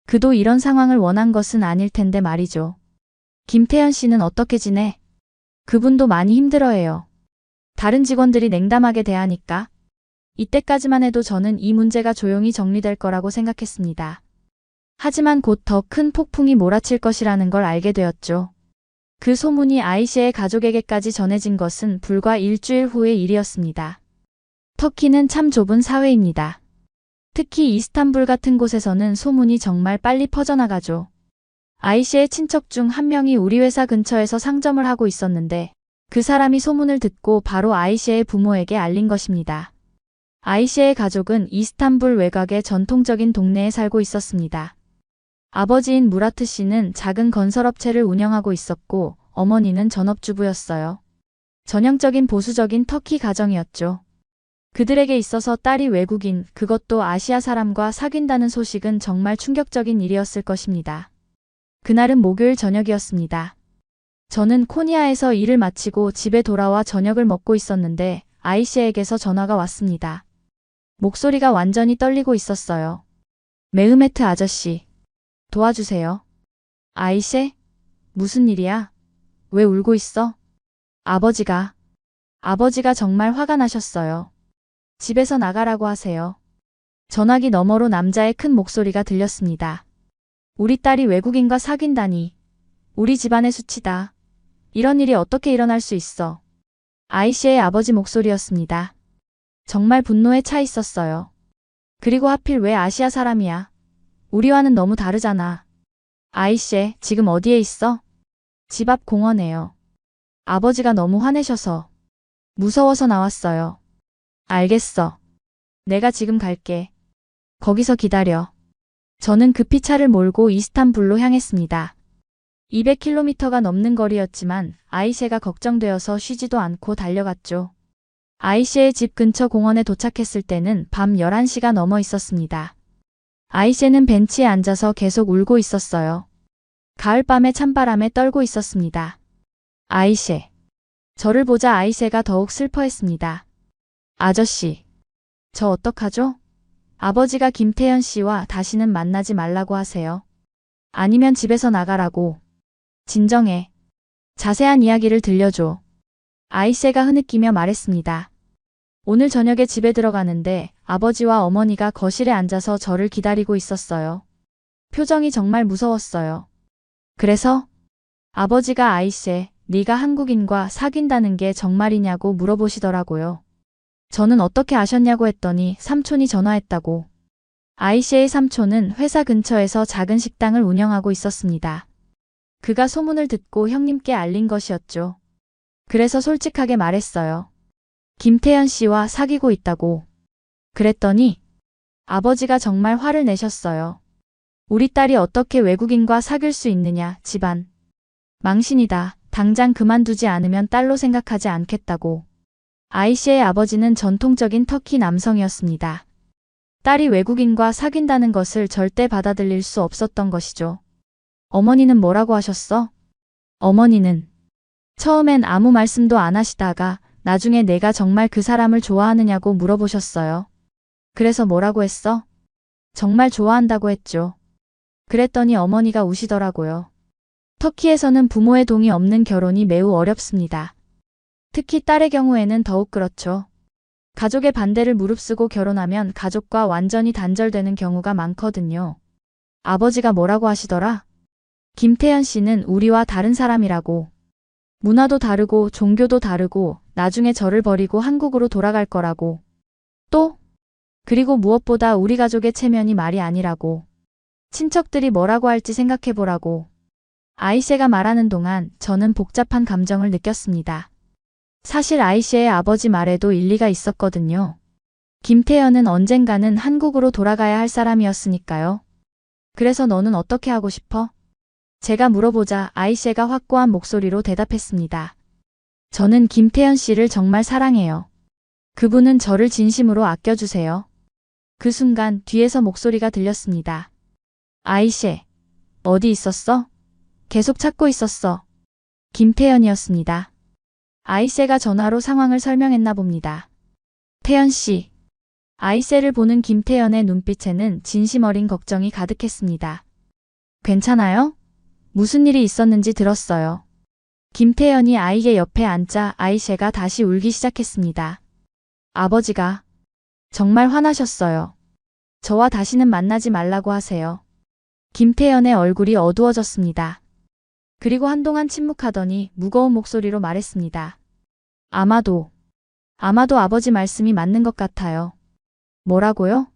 그도 이런 상황을 원한 것은 아닐 텐데 말이죠. 김태현 씨는 어떻게 지내? 그분도 많이 힘들어해요. 다른 직원들이 냉담하게 대하니까. 이때까지만 해도 저는 이 문제가 조용히 정리될 거라고 생각했습니다. 하지만 곧 더 큰 폭풍이 몰아칠 것이라는 걸 알게 되었죠. 그 소문이 아이셰의 가족에게까지 전해진 것은 불과 일주일 후의 일이었습니다. 터키는 참 좁은 사회입니다. 특히 이스탄불 같은 곳에서는 소문이 정말 빨리 퍼져나가죠. 아이셰의 친척 중 한 명이 우리 회사 근처에서 상점을 하고 있었는데 그 사람이 소문을 듣고 바로 아이셰의 부모에게 알린 것입니다. 아이셰의 가족은 이스탄불 외곽의 전통적인 동네에 살고 있었습니다. 아버지인 무라트 씨는 작은 건설업체를 운영하고 있었고 어머니는 전업주부였어요. 전형적인 보수적인 터키 가정이었죠. 그들에게 있어서 딸이 외국인, 그것도 아시아 사람과 사귄다는 소식은 정말 충격적인 일이었을 것입니다. 그날은 목요일 저녁이었습니다. 저는 코니아에서 일을 마치고 집에 돌아와 저녁을 먹고 있었는데 아이셰에게서 전화가 왔습니다. 목소리가 완전히 떨리고 있었어요. 메흐메트 아저씨. 도와주세요. 아이셰? 무슨 일이야? 왜 울고 있어? 아버지가 정말 화가 나셨어요. 집에서 나가라고 하세요. 전화기 너머로 남자의 큰 목소리가 들렸습니다. 우리 딸이 외국인과 사귄다니. 우리 집안의 수치다. 이런 일이 어떻게 일어날 수 있어. 아이셰의 아버지 목소리였습니다. 정말 분노에 차 있었어요. 그리고 하필 왜 아시아 사람이야? 우리와는 너무 다르잖아. 아이셰, 지금 어디에 있어? 집 앞 공원에요. 아버지가 너무 화내셔서. 무서워서 나왔어요. 알겠어. 내가 지금 갈게. 거기서 기다려. 저는 급히 차를 몰고 이스탄불로 향했습니다. 200km가 넘는 거리였지만 아이셰가 걱정되어서 쉬지도 않고 달려갔죠. 아이셰의 집 근처 공원에 도착했을 때는 밤 11시가 넘어 있었습니다. 아이셰는 벤치에 앉아서 계속 울고 있었어요. 가을밤의 찬바람에 떨고 있었습니다. 아이셰. 저를 보자 아이셰가 더욱 슬퍼했습니다. 아저씨. 저 어떡하죠? 아버지가 김태현 씨와 다시는 만나지 말라고 하세요. 아니면 집에서 나가라고. 진정해. 자세한 이야기를 들려줘. 아이셰가 흐느끼며 말했습니다. 오늘 저녁에 집에 들어가는데 아버지와 어머니가 거실에 앉아서 저를 기다리고 있었어요. 표정이 정말 무서웠어요. 그래서? 아버지가 아이씨, 네가 한국인과 사귄다는 게 정말이냐고 물어보시더라고요. 저는 어떻게 아셨냐고 했더니 삼촌이 전화했다고. 아이씨의 삼촌은 회사 근처에서 작은 식당을 운영하고 있었습니다. 그가 소문을 듣고 형님께 알린 것이었죠. 그래서 솔직하게 말했어요. 김태현 씨와 사귀고 있다고. 그랬더니 아버지가 정말 화를 내셨어요. 우리 딸이 어떻게 외국인과 사귈 수 있느냐, 집안. 망신이다. 당장 그만두지 않으면 딸로 생각하지 않겠다고. 아이씨의 아버지는 전통적인 터키 남성이었습니다. 딸이 외국인과 사귄다는 것을 절대 받아들일 수 없었던 것이죠. 어머니는 뭐라고 하셨어? 어머니는 처음엔 아무 말씀도 안 하시다가 나중에 내가 정말 그 사람을 좋아하느냐고 물어보셨어요. 그래서 뭐라고 했어? 정말 좋아한다고 했죠. 그랬더니 어머니가 우시더라고요. 터키에서는 부모의 동의 없는 결혼이 매우 어렵습니다. 특히 딸의 경우에는 더욱 그렇죠. 가족의 반대를 무릅쓰고 결혼하면 가족과 완전히 단절되는 경우가 많거든요. 아버지가 뭐라고 하시더라? 김태현 씨는 우리와 다른 사람이라고. 문화도 다르고 종교도 다르고 나중에 저를 버리고 한국으로 돌아갈 거라고. 또? 그리고 무엇보다 우리 가족의 체면이 말이 아니라고. 친척들이 뭐라고 할지 생각해보라고. 아이셰가 말하는 동안 저는 복잡한 감정을 느꼈습니다. 사실 아이셰의 아버지 말에도 일리가 있었거든요. 김태현은 언젠가는 한국으로 돌아가야 할 사람이었으니까요. 그래서 너는 어떻게 하고 싶어? 제가 물어보자 아이셰가 확고한 목소리로 대답했습니다. 저는 김태현 씨를 정말 사랑해요. 그분은 저를 진심으로 아껴주세요. 그 순간 뒤에서 목소리가 들렸습니다. 아이셰, 어디 있었어? 계속 찾고 있었어. 김태현이었습니다. 아이셰가 전화로 상황을 설명했나 봅니다. 태현 씨. 아이셰를 보는 김태현의 눈빛에는 진심 어린 걱정이 가득했습니다. 괜찮아요? 무슨 일이 있었는지 들었어요. 김태현이 아이의 옆에 앉자 아이셰가 다시 울기 시작했습니다. 아버지가 정말 화나셨어요. 저와 다시는 만나지 말라고 하세요. 김태현의 얼굴이 어두워졌습니다. 그리고 한동안 침묵하더니 무거운 목소리로 말했습니다. 아마도 아버지 말씀이 맞는 것 같아요. 뭐라고요?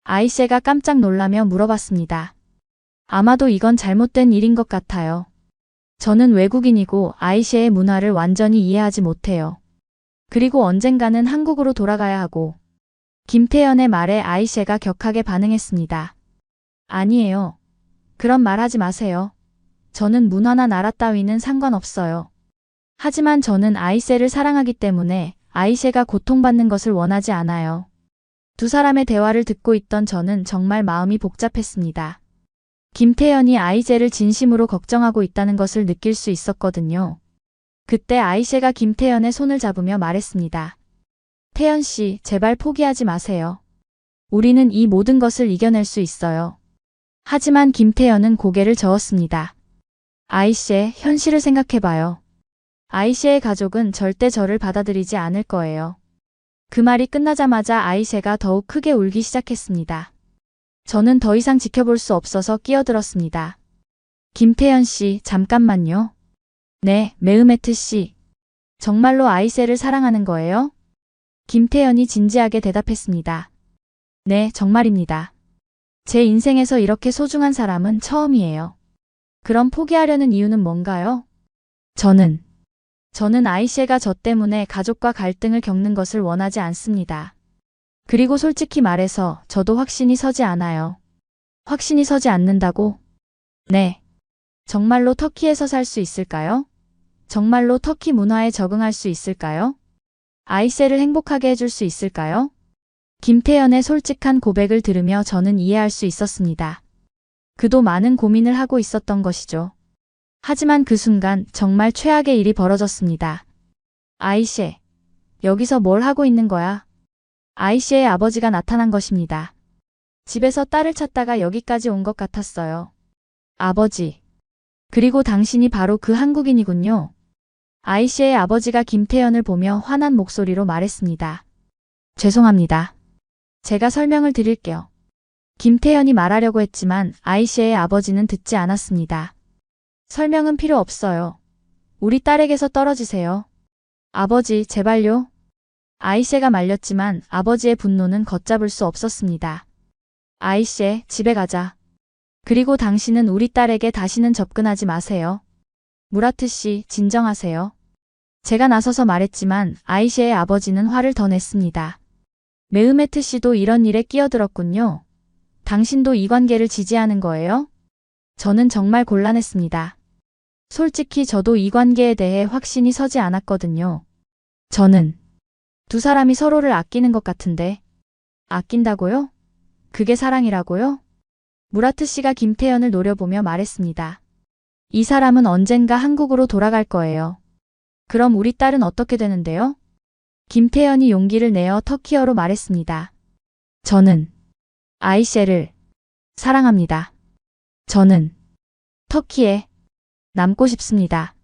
아이셰가 깜짝 놀라며 물어봤습니다. 아마도 이건 잘못된 일인 것 같아요. 저는 외국인이고 아이셰의 문화를 완전히 이해하지 못해요. 그리고 언젠가는 한국으로 돌아가야 하고. 김태현의 말에 아이셰가 격하게 반응했습니다. 아니에요. 그런 말 하지 마세요. 저는 문화나 나라 따위는 상관없어요. 하지만 저는 아이셰를 사랑하기 때문에 아이셰가 고통받는 것을 원하지 않아요. 두 사람의 대화를 듣고 있던 저는 정말 마음이 복잡했습니다. 김태현이 아이셰를 진심으로 걱정하고 있다는 것을 느낄 수 있었거든요. 그때 아이셰가 김태현의 손을 잡으며 말했습니다. 태현 씨, 제발 포기하지 마세요. 우리는 이 모든 것을 이겨낼 수 있어요. 하지만 김태현은 고개를 저었습니다. 아이셰, 현실을 생각해봐요. 아이셰의 가족은 절대 저를 받아들이지 않을 거예요. 그 말이 끝나자마자 아이셰가 더욱 크게 울기 시작했습니다. 저는 더 이상 지켜볼 수 없어서 끼어들었습니다. 김태현 씨, 잠깐만요. 네, 메흐메트 씨. 정말로 아이셰를 사랑하는 거예요? 김태현이 진지하게 대답했습니다. 네, 정말입니다. 제 인생에서 이렇게 소중한 사람은 처음이에요. 그럼 포기하려는 이유는 뭔가요? 저는 아이셰가 저 때문에 가족과 갈등을 겪는 것을 원하지 않습니다. 그리고 솔직히 말해서 저도 확신이 서지 않아요. 확신이 서지 않는다고? 네. 정말로 터키에서 살 수 있을까요? 정말로 터키 문화에 적응할 수 있을까요? 아이셰를 행복하게 해줄 수 있을까요? 김태현의 솔직한 고백을 들으며 저는 이해할 수 있었습니다. 그도 많은 고민을 하고 있었던 것이죠. 하지만 그 순간 정말 최악의 일이 벌어졌습니다. 아이셰, 여기서 뭘 하고 있는 거야? 아이셰의 아버지가 나타난 것입니다. 집에서 딸을 찾다가 여기까지 온 것 같았어요. 아버지. 그리고 당신이 바로 그 한국인이군요. 아이셰의 아버지가 김태현을 보며 화난 목소리로 말했습니다. 죄송합니다. 제가 설명을 드릴게요. 김태현이 말하려고 했지만 아이셰의 아버지는 듣지 않았습니다. 설명은 필요 없어요. 우리 딸에게서 떨어지세요. 아버지, 제발요. 아이셰가 말렸지만 아버지의 분노는 걷잡을 수 없었습니다. 아이셰, 집에 가자. 그리고 당신은 우리 딸에게 다시는 접근하지 마세요. 무라트 씨, 진정하세요. 제가 나서서 말했지만 아이셰의 아버지는 화를 더 냈습니다. 메흐메트 씨도 이런 일에 끼어들었군요. 당신도 이 관계를 지지하는 거예요? 저는 정말 곤란했습니다. 솔직히 저도 이 관계에 대해 확신이 서지 않았거든요. 저는 두 사람이 서로를 아끼는 것 같은데. 아낀다고요? 그게 사랑이라고요? 무라트 씨가 김태연을 노려보며 말했습니다. 이 사람은 언젠가 한국으로 돌아갈 거예요. 그럼 우리 딸은 어떻게 되는데요? 김태연이 용기를 내어 터키어로 말했습니다. 저는 아이셰를 사랑합니다. 저는 터키에 남고 싶습니다.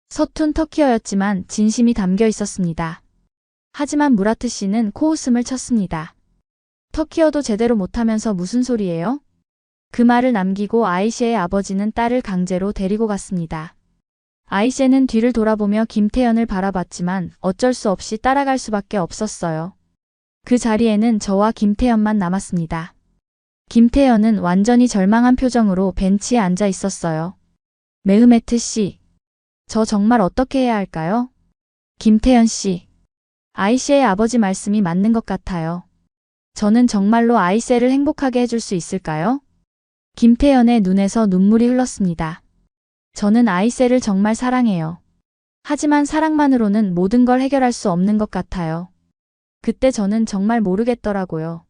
서툰 터키어였지만 진심이 담겨 있었습니다. 하지만 무라트 씨는 코웃음을 쳤습니다. 터키어도 제대로 못하면서 무슨 소리예요? 그 말을 남기고 아이셰의 아버지는 딸을 강제로 데리고 갔습니다. 아이셰는 뒤를 돌아보며 김태연을 바라봤지만 어쩔 수 없이 따라갈 수밖에 없었어요. 그 자리에는 저와 김태연만 남았습니다. 김태연은 완전히 절망한 표정으로 벤치에 앉아 있었어요. 메흐메트 씨, 저 정말 어떻게 해야 할까요? 김태연 씨, 아이셰의 아버지 말씀이 맞는 것 같아요. 저는 정말로 아이셰를 행복하게 해줄 수 있을까요? 김태연의 눈에서 눈물이 흘렀습니다. 저는 아이셰를 정말 사랑해요. 하지만 사랑만으로는 모든 걸 해결할 수 없는 것 같아요. 그때 저는 정말 모르겠더라고요.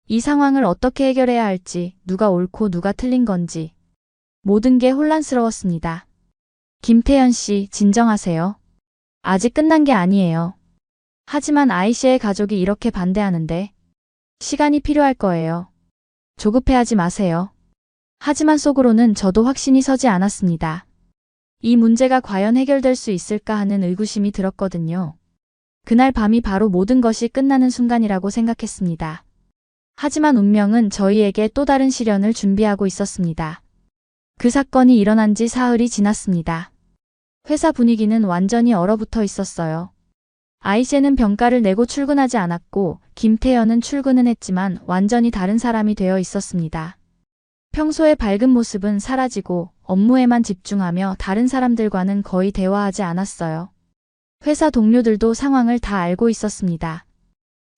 이 상황을 어떻게 해결해야 할지, 누가 옳고 누가 틀린 건지. 모든 게 혼란스러웠습니다. 김태연 씨, 진정하세요. 아직 끝난 게 아니에요. 하지만 아이셰의 가족이 이렇게 반대하는데 시간이 필요할 거예요. 조급해하지 마세요. 하지만 속으로는 저도 확신이 서지 않았습니다. 이 문제가 과연 해결될 수 있을까 하는 의구심이 들었거든요. 그날 밤이 바로 모든 것이 끝나는 순간이라고 생각했습니다. 하지만 운명은 저희에게 또 다른 시련을 준비하고 있었습니다. 그 사건이 일어난 지 사흘이 지났습니다. 회사 분위기는 완전히 얼어붙어 있었어요. 아이셰는 병가를 내고 출근하지 않았고 김태연은 출근은 했지만 완전히 다른 사람이 되어 있었습니다. 평소의 밝은 모습은 사라지고 업무에만 집중하며 다른 사람들과는 거의 대화하지 않았어요. 회사 동료들도 상황을 다 알고 있었습니다.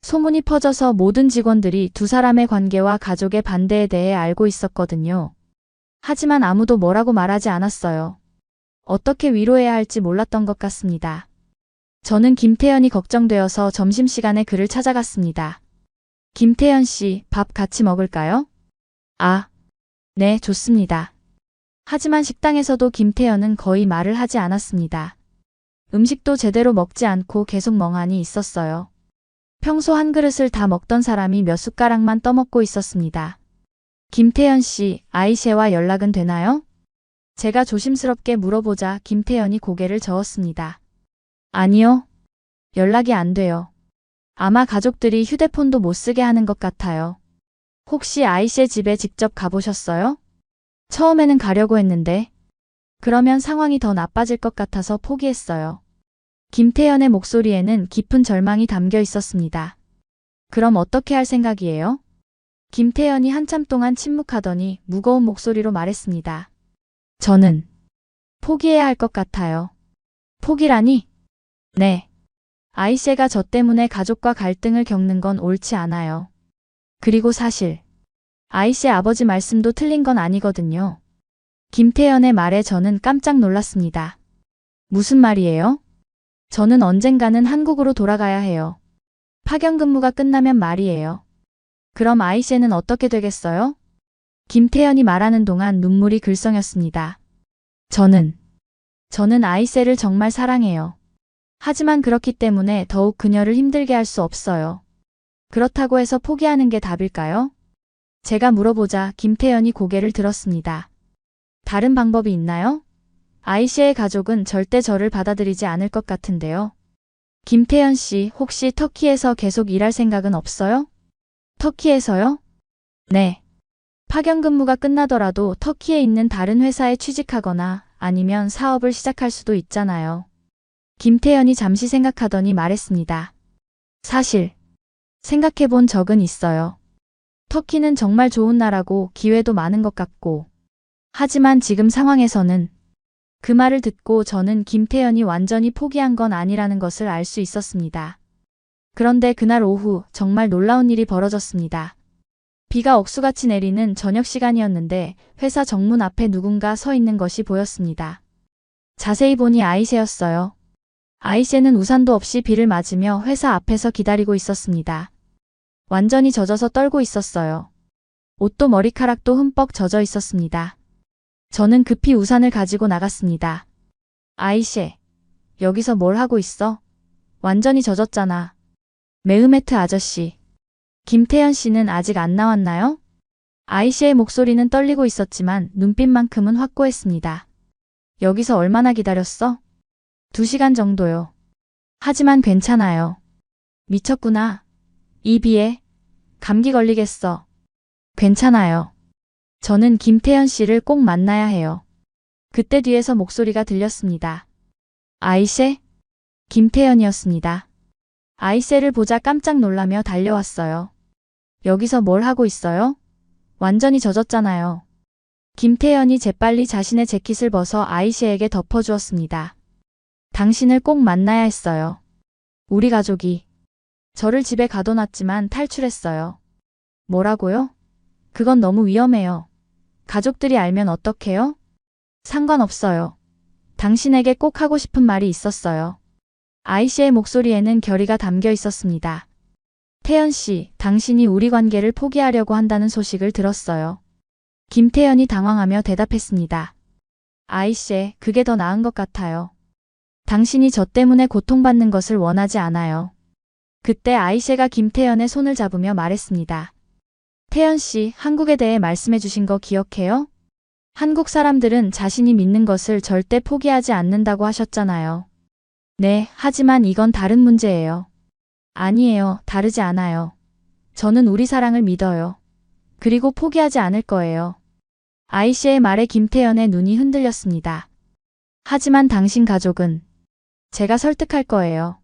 소문이 퍼져서 모든 직원들이 두 사람의 관계와 가족의 반대에 대해 알고 있었거든요. 하지만 아무도 뭐라고 말하지 않았어요. 어떻게 위로해야 할지 몰랐던 것 같습니다. 저는 김태연이 걱정되어서 점심시간에 그를 찾아갔습니다. 김태연 씨, 밥 같이 먹을까요? 아, 네, 좋습니다. 하지만 식당에서도 김태연은 거의 말을 하지 않았습니다. 음식도 제대로 먹지 않고 계속 멍하니 있었어요. 평소 한 그릇을 다 먹던 사람이 몇 숟가락만 떠먹고 있었습니다. 김태연 씨, 아이셰와 연락은 되나요? 제가 조심스럽게 물어보자 김태연이 고개를 저었습니다. 아니요. 연락이 안 돼요. 아마 가족들이 휴대폰도 못 쓰게 하는 것 같아요. 혹시 아이셰 집에 직접 가보셨어요? 처음에는 가려고 했는데 그러면 상황이 더 나빠질 것 같아서 포기했어요. 김태연의 목소리에는 깊은 절망이 담겨 있었습니다. 그럼 어떻게 할 생각이에요? 김태연이 한참 동안 침묵하더니 무거운 목소리로 말했습니다. 저는 포기해야 할 것 같아요. 포기라니? 네. 아이셰가 저 때문에 가족과 갈등을 겪는 건 옳지 않아요. 그리고 사실 아이셰 아버지 말씀도 틀린 건 아니거든요. 김태연의 말에 저는 깜짝 놀랐습니다. 무슨 말이에요? 저는 언젠가는 한국으로 돌아가야 해요. 파견 근무가 끝나면 말이에요. 그럼 아이셰는 어떻게 되겠어요? 김태연이 말하는 동안 눈물이 글썽였습니다. 저는 아이셰를 정말 사랑해요. 하지만 그렇기 때문에 더욱 그녀를 힘들게 할 수 없어요. 그렇다고 해서 포기하는 게 답일까요? 제가 물어보자 김태연이 고개를 들었습니다. 다른 방법이 있나요? 아이셰의 가족은 절대 저를 받아들이지 않을 것 같은데요. 김태연 씨, 혹시 터키에서 계속 일할 생각은 없어요? 터키에서요? 네. 파견 근무가 끝나더라도 터키에 있는 다른 회사에 취직하거나 아니면 사업을 시작할 수도 있잖아요. 김태현이 잠시 생각하더니 말했습니다. 사실 생각해 본 적은 있어요. 터키는 정말 좋은 나라고 기회도 많은 것 같고. 하지만 지금 상황에서는 그 말을 듣고 저는 김태현이 완전히 포기한 건 아니라는 것을 알 수 있었습니다. 그런데 그날 오후 정말 놀라운 일이 벌어졌습니다. 비가 억수같이 내리는 저녁 시간이었는데 회사 정문 앞에 누군가 서 있는 것이 보였습니다. 자세히 보니 아이셰였어요. 아이셰는 우산도 없이 비를 맞으며 회사 앞에서 기다리고 있었습니다. 완전히 젖어서 떨고 있었어요. 옷도 머리카락도 흠뻑 젖어 있었습니다. 저는 급히 우산을 가지고 나갔습니다. 아이셰, 여기서 뭘 하고 있어? 완전히 젖었잖아. 메흐메트 아저씨. 김태현 씨는 아직 안 나왔나요? 아이셰의 목소리는 떨리고 있었지만 눈빛만큼은 확고했습니다. 여기서 얼마나 기다렸어? 2시간 정도요. 하지만 괜찮아요. 미쳤구나. 이 비에 감기 걸리겠어. 괜찮아요. 저는 김태현 씨를 꼭 만나야 해요. 그때 뒤에서 목소리가 들렸습니다. 아이셰? 김태현이었습니다. 아이셰를 보자 깜짝 놀라며 달려왔어요. 여기서 뭘 하고 있어요? 완전히 젖었잖아요. 김태현이 재빨리 자신의 재킷을 벗어 아이셰에게 덮어주었습니다. 당신을 꼭 만나야 했어요. 우리 가족이 저를 집에 가둬놨지만 탈출했어요. 뭐라고요? 그건 너무 위험해요. 가족들이 알면 어떡해요? 상관없어요. 당신에게 꼭 하고 싶은 말이 있었어요. 아이씨의 목소리에는 결의가 담겨 있었습니다. 태연 씨, 당신이 우리 관계를 포기하려고 한다는 소식을 들었어요. 김태연이 당황하며 대답했습니다. 아이씨, 그게 더 나은 것 같아요. 당신이 저 때문에 고통받는 것을 원하지 않아요. 그때 아이셰가 김태연의 손을 잡으며 말했습니다. 태연 씨, 한국에 대해 말씀해 주신 거 기억해요? 한국 사람들은 자신이 믿는 것을 절대 포기하지 않는다고 하셨잖아요. 네, 하지만 이건 다른 문제예요. 아니에요, 다르지 않아요. 저는 우리 사랑을 믿어요. 그리고 포기하지 않을 거예요. 아이씨의 말에 김태연의 눈이 흔들렸습니다. 하지만 당신 가족은 제가 설득할 거예요.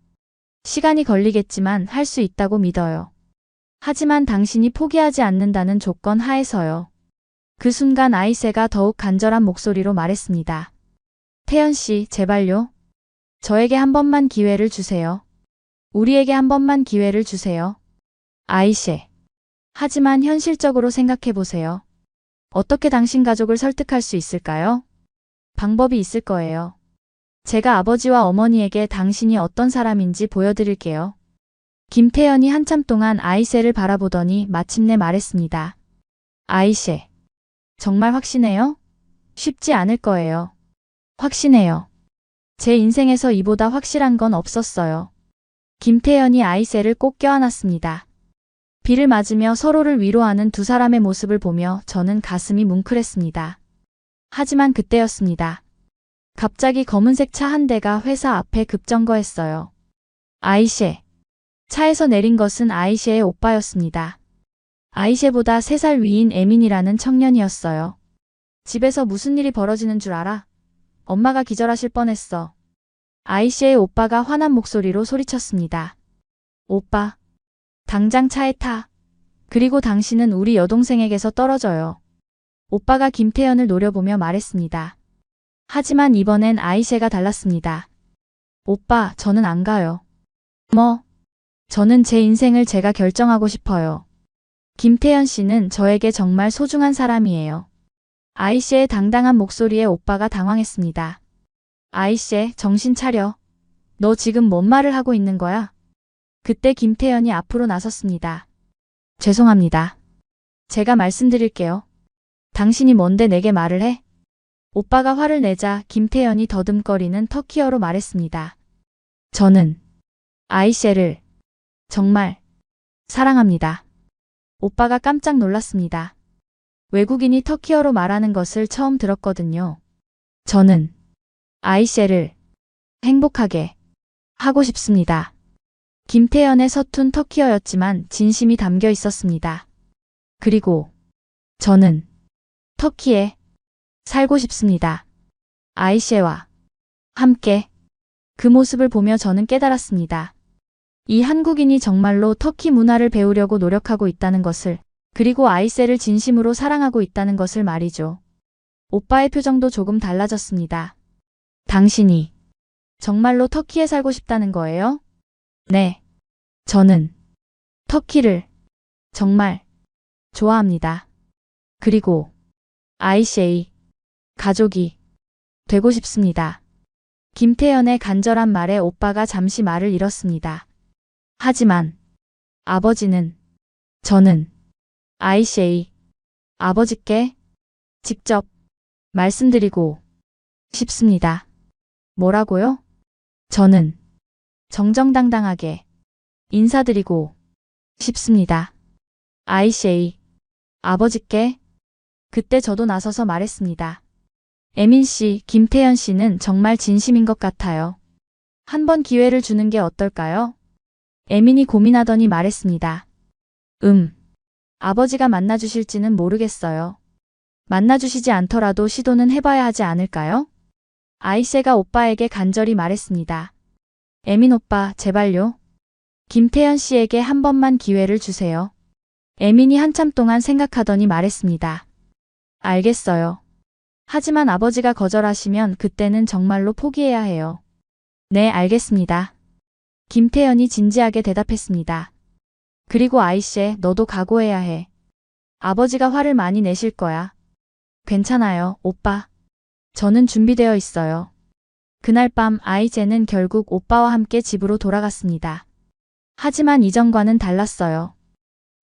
시간이 걸리겠지만 할 수 있다고 믿어요. 하지만 당신이 포기하지 않는다는 조건 하에서요. 그 순간 아이세가 더욱 간절한 목소리로 말했습니다. 태연 씨, 제발요. 저에게 한 번만 기회를 주세요. 우리에게 한 번만 기회를 주세요. 아이셰. 하지만 현실적으로 생각해 보세요. 어떻게 당신 가족을 설득할 수 있을까요? 방법이 있을 거예요. 제가 아버지와 어머니에게 당신이 어떤 사람인지 보여드릴게요. 김태연이 한참 동안 아이셰를 바라보더니 마침내 말했습니다. 아이셰. 정말 확신해요? 쉽지 않을 거예요. 확신해요. 제 인생에서 이보다 확실한 건 없었어요. 김태연이 아이셰를 꼭 껴안았습니다. 비를 맞으며 서로를 위로하는 두 사람의 모습을 보며 저는 가슴이 뭉클했습니다. 하지만 그때였습니다. 갑자기 검은색 차 한 대가 회사 앞에 급정거했어요. 아이셰. 차에서 내린 것은 아이셰의 오빠였습니다. 아이셰보다 3살 위인 에민이라는 청년이었어요. 집에서 무슨 일이 벌어지는 줄 알아? 엄마가 기절하실 뻔했어. 아이셰의 오빠가 화난 목소리로 소리쳤습니다. 오빠. 당장 차에 타. 그리고 당신은 우리 여동생에게서 떨어져요. 오빠가 김태연을 노려보며 말했습니다. 하지만 이번엔 아이셰가 달랐습니다. 오빠, 저는 안 가요. 뭐? 저는 제 인생을 제가 결정하고 싶어요. 김태연 씨는 저에게 정말 소중한 사람이에요. 아이셰의 당당한 목소리에 오빠가 당황했습니다. 아이셰, 정신 차려. 너 지금 뭔 말을 하고 있는 거야? 그때 김태연이 앞으로 나섰습니다. 죄송합니다. 제가 말씀드릴게요. 당신이 뭔데 내게 말을 해? 오빠가 화를 내자 김태연이 더듬거리는 터키어로 말했습니다. 저는 아이셰를 정말 사랑합니다. 오빠가 깜짝 놀랐습니다. 외국인이 터키어로 말하는 것을 처음 들었거든요. 저는 아이셰를 행복하게 하고 싶습니다. 김태연의 서툰 터키어였지만 진심이 담겨 있었습니다. 그리고 저는 터키에 살고 싶습니다. 아이셰와 함께 그 모습을 보며 저는 깨달았습니다. 이 한국인이 정말로 터키 문화를 배우려고 노력하고 있다는 것을, 그리고 아이셰를 진심으로 사랑하고 있다는 것을 말이죠. 오빠의 표정도 조금 달라졌습니다. 당신이 정말로 터키에 살고 싶다는 거예요? 네. 저는 터키를 정말 좋아합니다. 그리고 아이셰의 가족이 되고 싶습니다. 김태연의 간절한 말에 오빠가 잠시 말을 잃었습니다. 하지만 아버지는, 저는 아이셰의 아버지께 직접 말씀드리고 싶습니다. 뭐라고요? 저는 정정당당하게 인사드리고 싶습니다. 아이셰의 아버지께. 그때 저도 나서서 말했습니다. 에민 씨, 김태연 씨는 정말 진심인 것 같아요. 한번 기회를 주는 게 어떨까요? 에민이 고민하더니 말했습니다. 아버지가 만나주실지는 모르겠어요. 만나주시지 않더라도 시도는 해봐야 하지 않을까요? 아이셰가 오빠에게 간절히 말했습니다. 에민 오빠, 제발요. 김태연 씨에게 한 번만 기회를 주세요. 에민이 한참 동안 생각하더니 말했습니다. 알겠어요. 하지만 아버지가 거절하시면 그때는 정말로 포기해야 해요. 네, 알겠습니다. 김태연이 진지하게 대답했습니다. 그리고 아이셰, 너도 각오해야 해. 아버지가 화를 많이 내실 거야. 괜찮아요, 오빠. 저는 준비되어 있어요. 그날 밤 아이셰는 결국 오빠와 함께 집으로 돌아갔습니다. 하지만 이전과는 달랐어요.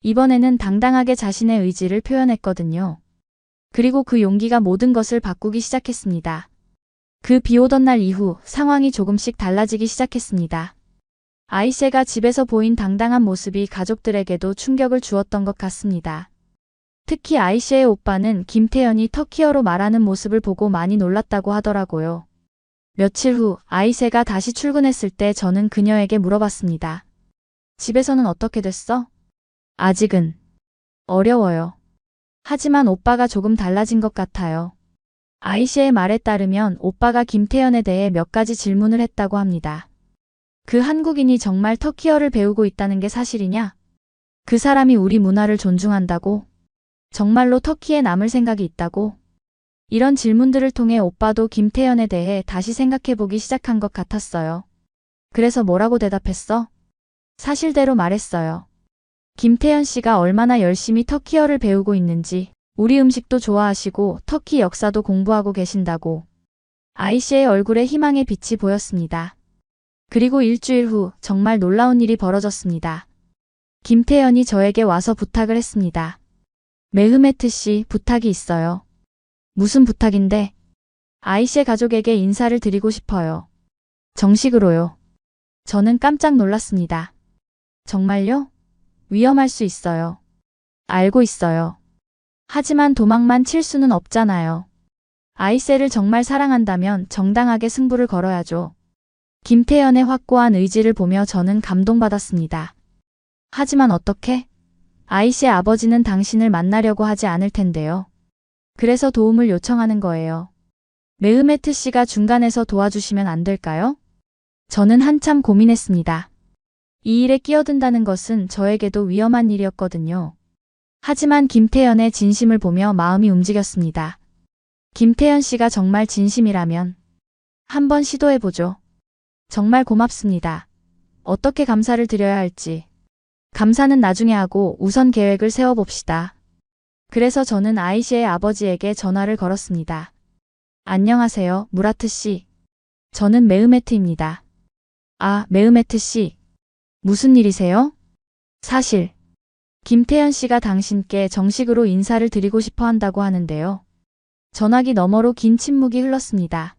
이번에는 당당하게 자신의 의지를 표현했거든요. 그리고 그 용기가 모든 것을 바꾸기 시작했습니다. 그 비 오던 날 이후 상황이 조금씩 달라지기 시작했습니다. 아이셰가 집에서 보인 당당한 모습이 가족들에게도 충격을 주었던 것 같습니다. 특히 아이셰의 오빠는 김태연이 터키어로 말하는 모습을 보고 많이 놀랐다고 하더라고요. 며칠 후 아이셰가 다시 출근했을 때 저는 그녀에게 물어봤습니다. 집에서는 어떻게 됐어? 아직은 어려워요. 하지만 오빠가 조금 달라진 것 같아요. 아이셰의 말에 따르면 오빠가 김태연에 대해 몇 가지 질문을 했다고 합니다. 그 한국인이 정말 터키어를 배우고 있다는 게 사실이냐? 그 사람이 우리 문화를 존중한다고? 정말로 터키에 남을 생각이 있다고? 이런 질문들을 통해 오빠도 김태연에 대해 다시 생각해보기 시작한 것 같았어요. 그래서 뭐라고 대답했어? 사실대로 말했어요. 김태연 씨가 얼마나 열심히 터키어를 배우고 있는지, 우리 음식도 좋아하시고 터키 역사도 공부하고 계신다고. 아이셰의 얼굴에 희망의 빛이 보였습니다. 그리고 일주일 후 정말 놀라운 일이 벌어졌습니다. 김태연이 저에게 와서 부탁을 했습니다. 메흐메트 씨, 부탁이 있어요. 무슨 부탁인데? 아이셰 가족에게 인사를 드리고 싶어요. 정식으로요. 저는 깜짝 놀랐습니다. 정말요? 위험할 수 있어요. 알고 있어요. 하지만 도망만 칠 수는 없잖아요. 아이셰를 정말 사랑한다면 정당하게 승부를 걸어야죠. 김태연의 확고한 의지를 보며 저는 감동받았습니다. 하지만 어떻게? 아이셰 아버지는 당신을 만나려고 하지 않을 텐데요. 그래서 도움을 요청하는 거예요. 메흐메트 씨가 중간에서 도와주시면 안 될까요? 저는 한참 고민했습니다. 이 일에 끼어든다는 것은 저에게도 위험한 일이었거든요. 하지만 김태연의 진심을 보며 마음이 움직였습니다. 김태연 씨가 정말 진심이라면 한번 시도해보죠. 정말 고맙습니다. 어떻게 감사를 드려야 할지. 감사는 나중에 하고 우선 계획을 세워봅시다. 그래서 저는 아이셰의 아버지에게 전화를 걸었습니다. 안녕하세요, 무라트 씨. 저는 메흐메트입니다. 아, 메흐메트 씨. 무슨 일이세요? 사실 김태연 씨가 당신께 정식으로 인사를 드리고 싶어 한다고 하는데요. 전화기 너머로 긴 침묵이 흘렀습니다.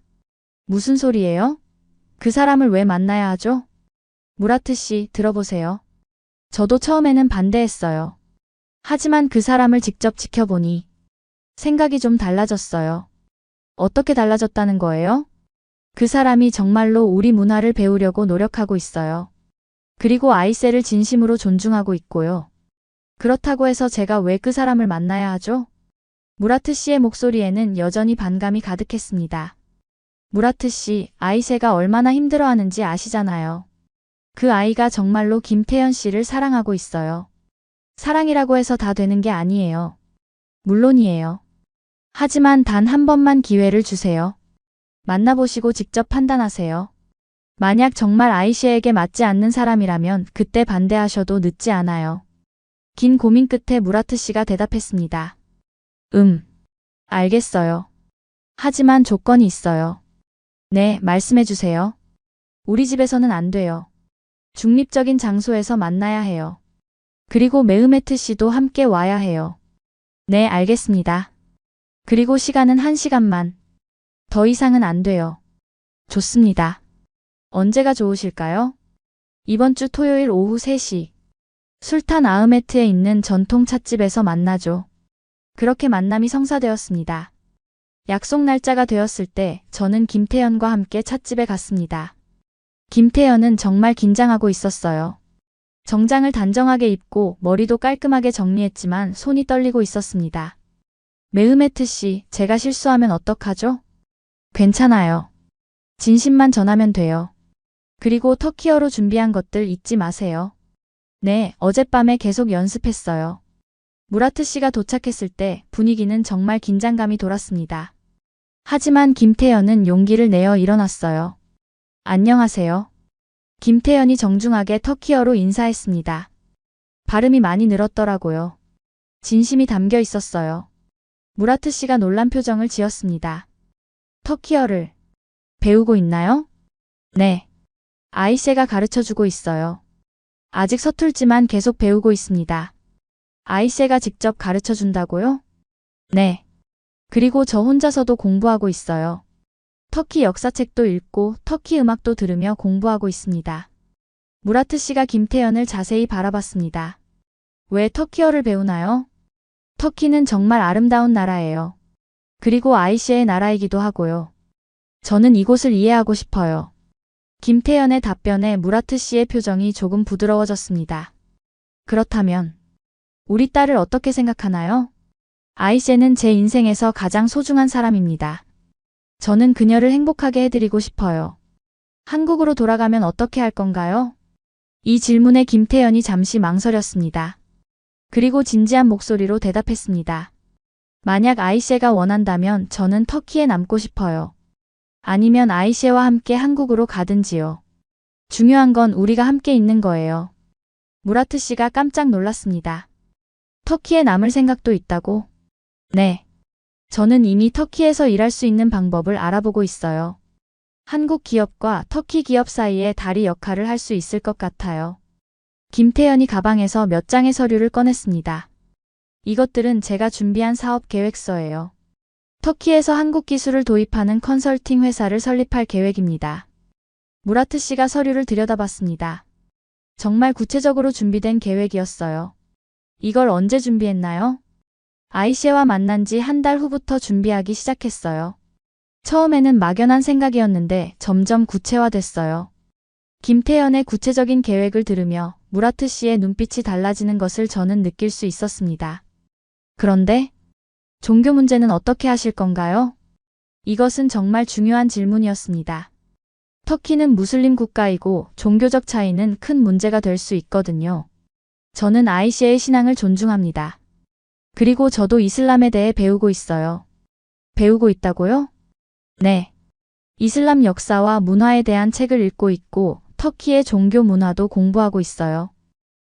무슨 소리예요? 그 사람을 왜 만나야 하죠? 무라트 씨, 들어보세요. 저도 처음에는 반대했어요. 하지만 그 사람을 직접 지켜보니 생각이 좀 달라졌어요. 어떻게 달라졌다는 거예요? 그 사람이 정말로 우리 문화를 배우려고 노력하고 있어요. 그리고 아이셰를 진심으로 존중하고 있고요. 그렇다고 해서 제가 왜 그 사람을 만나야 하죠? 무라트 씨의 목소리에는 여전히 반감이 가득했습니다. 무라트 씨, 아이세가 얼마나 힘들어하는지 아시잖아요. 그 아이가 정말로 김태현 씨를 사랑하고 있어요. 사랑이라고 해서 다 되는 게 아니에요. 물론이에요. 하지만 단 한 번만 기회를 주세요. 만나보시고 직접 판단하세요. 만약 정말 아이씨에게 맞지 않는 사람이라면 그때 반대하셔도 늦지 않아요. 긴 고민 끝에 무라트 씨가 대답했습니다. 알겠어요. 하지만 조건이 있어요. 네, 말씀해 주세요. 우리 집에서는 안 돼요. 중립적인 장소에서 만나야 해요. 그리고 메흐메트 씨도 함께 와야 해요. 네, 알겠습니다. 그리고 시간은 1시간만. 더 이상은 안 돼요. 좋습니다. 언제가 좋으실까요? 이번 주 토요일 오후 3시. 술탄 아흐메트에 있는 전통 찻집에서 만나죠. 그렇게 만남이 성사되었습니다. 약속 날짜가 되었을 때 저는 김태현과 함께 찻집에 갔습니다. 김태현은 정말 긴장하고 있었어요. 정장을 단정하게 입고 머리도 깔끔하게 정리했지만 손이 떨리고 있었습니다. 메흐메트 씨, 제가 실수하면 어떡하죠? 괜찮아요. 진심만 전하면 돼요. 그리고 터키어로 준비한 것들 잊지 마세요. 네, 어젯밤에 계속 연습했어요. 무라트 씨가 도착했을 때 분위기는 정말 긴장감이 돌았습니다. 하지만 김태현은 용기를 내어 일어났어요. 안녕하세요. 김태현이 정중하게 터키어로 인사했습니다. 발음이 많이 늘었더라고요. 진심이 담겨 있었어요. 무라트 씨가 놀란 표정을 지었습니다. 터키어를 배우고 있나요? 네. 아이셰가 가르쳐주고 있어요. 아직 서툴지만 계속 배우고 있습니다. 아이셰가 직접 가르쳐준다고요? 네. 그리고 저 혼자서도 공부하고 있어요. 터키 역사책도 읽고 터키 음악도 들으며 공부하고 있습니다. 무라트 씨가 김태현을 자세히 바라봤습니다. 왜 터키어를 배우나요? 터키는 정말 아름다운 나라예요. 그리고 아이셰의 나라이기도 하고요. 저는 이곳을 이해하고 싶어요. 김태현의 답변에 무라트 씨의 표정이 조금 부드러워졌습니다. 그렇다면 우리 딸을 어떻게 생각하나요? 아이셰는 제 인생에서 가장 소중한 사람입니다. 저는 그녀를 행복하게 해드리고 싶어요. 한국으로 돌아가면 어떻게 할 건가요? 이 질문에 김태현이 잠시 망설였습니다. 그리고 진지한 목소리로 대답했습니다. 만약 아이셰가 원한다면 저는 터키에 남고 싶어요. 아니면 아이셰와 함께 한국으로 가든지요. 중요한 건 우리가 함께 있는 거예요. 무라트 씨가 깜짝 놀랐습니다. 터키에 남을 생각도 있다고? 네. 저는 이미 터키에서 일할 수 있는 방법을 알아보고 있어요. 한국 기업과 터키 기업 사이에 다리 역할을 할 수 있을 것 같아요. 김태현이 가방에서 몇 장의 서류를 꺼냈습니다. 이것들은 제가 준비한 사업 계획서예요. 터키에서 한국 기술을 도입하는 컨설팅 회사를 설립할 계획입니다. 무라트 씨가 서류를 들여다봤습니다. 정말 구체적으로 준비된 계획이었어요. 이걸 언제 준비했나요? 아이셰와 만난 지 한 달 후부터 준비하기 시작했어요. 처음에는 막연한 생각이었는데 점점 구체화됐어요. 김태현의 구체적인 계획을 들으며 무라트 씨의 눈빛이 달라지는 것을 저는 느낄 수 있었습니다. 그런데 종교 문제는 어떻게 하실 건가요? 이것은 정말 중요한 질문이었습니다. 터키는 무슬림 국가이고 종교적 차이는 큰 문제가 될 수 있거든요. 저는 아이셰의 신앙을 존중합니다. 그리고 저도 이슬람에 대해 배우고 있어요. 배우고 있다고요? 네. 이슬람 역사와 문화에 대한 책을 읽고 있고 터키의 종교 문화도 공부하고 있어요.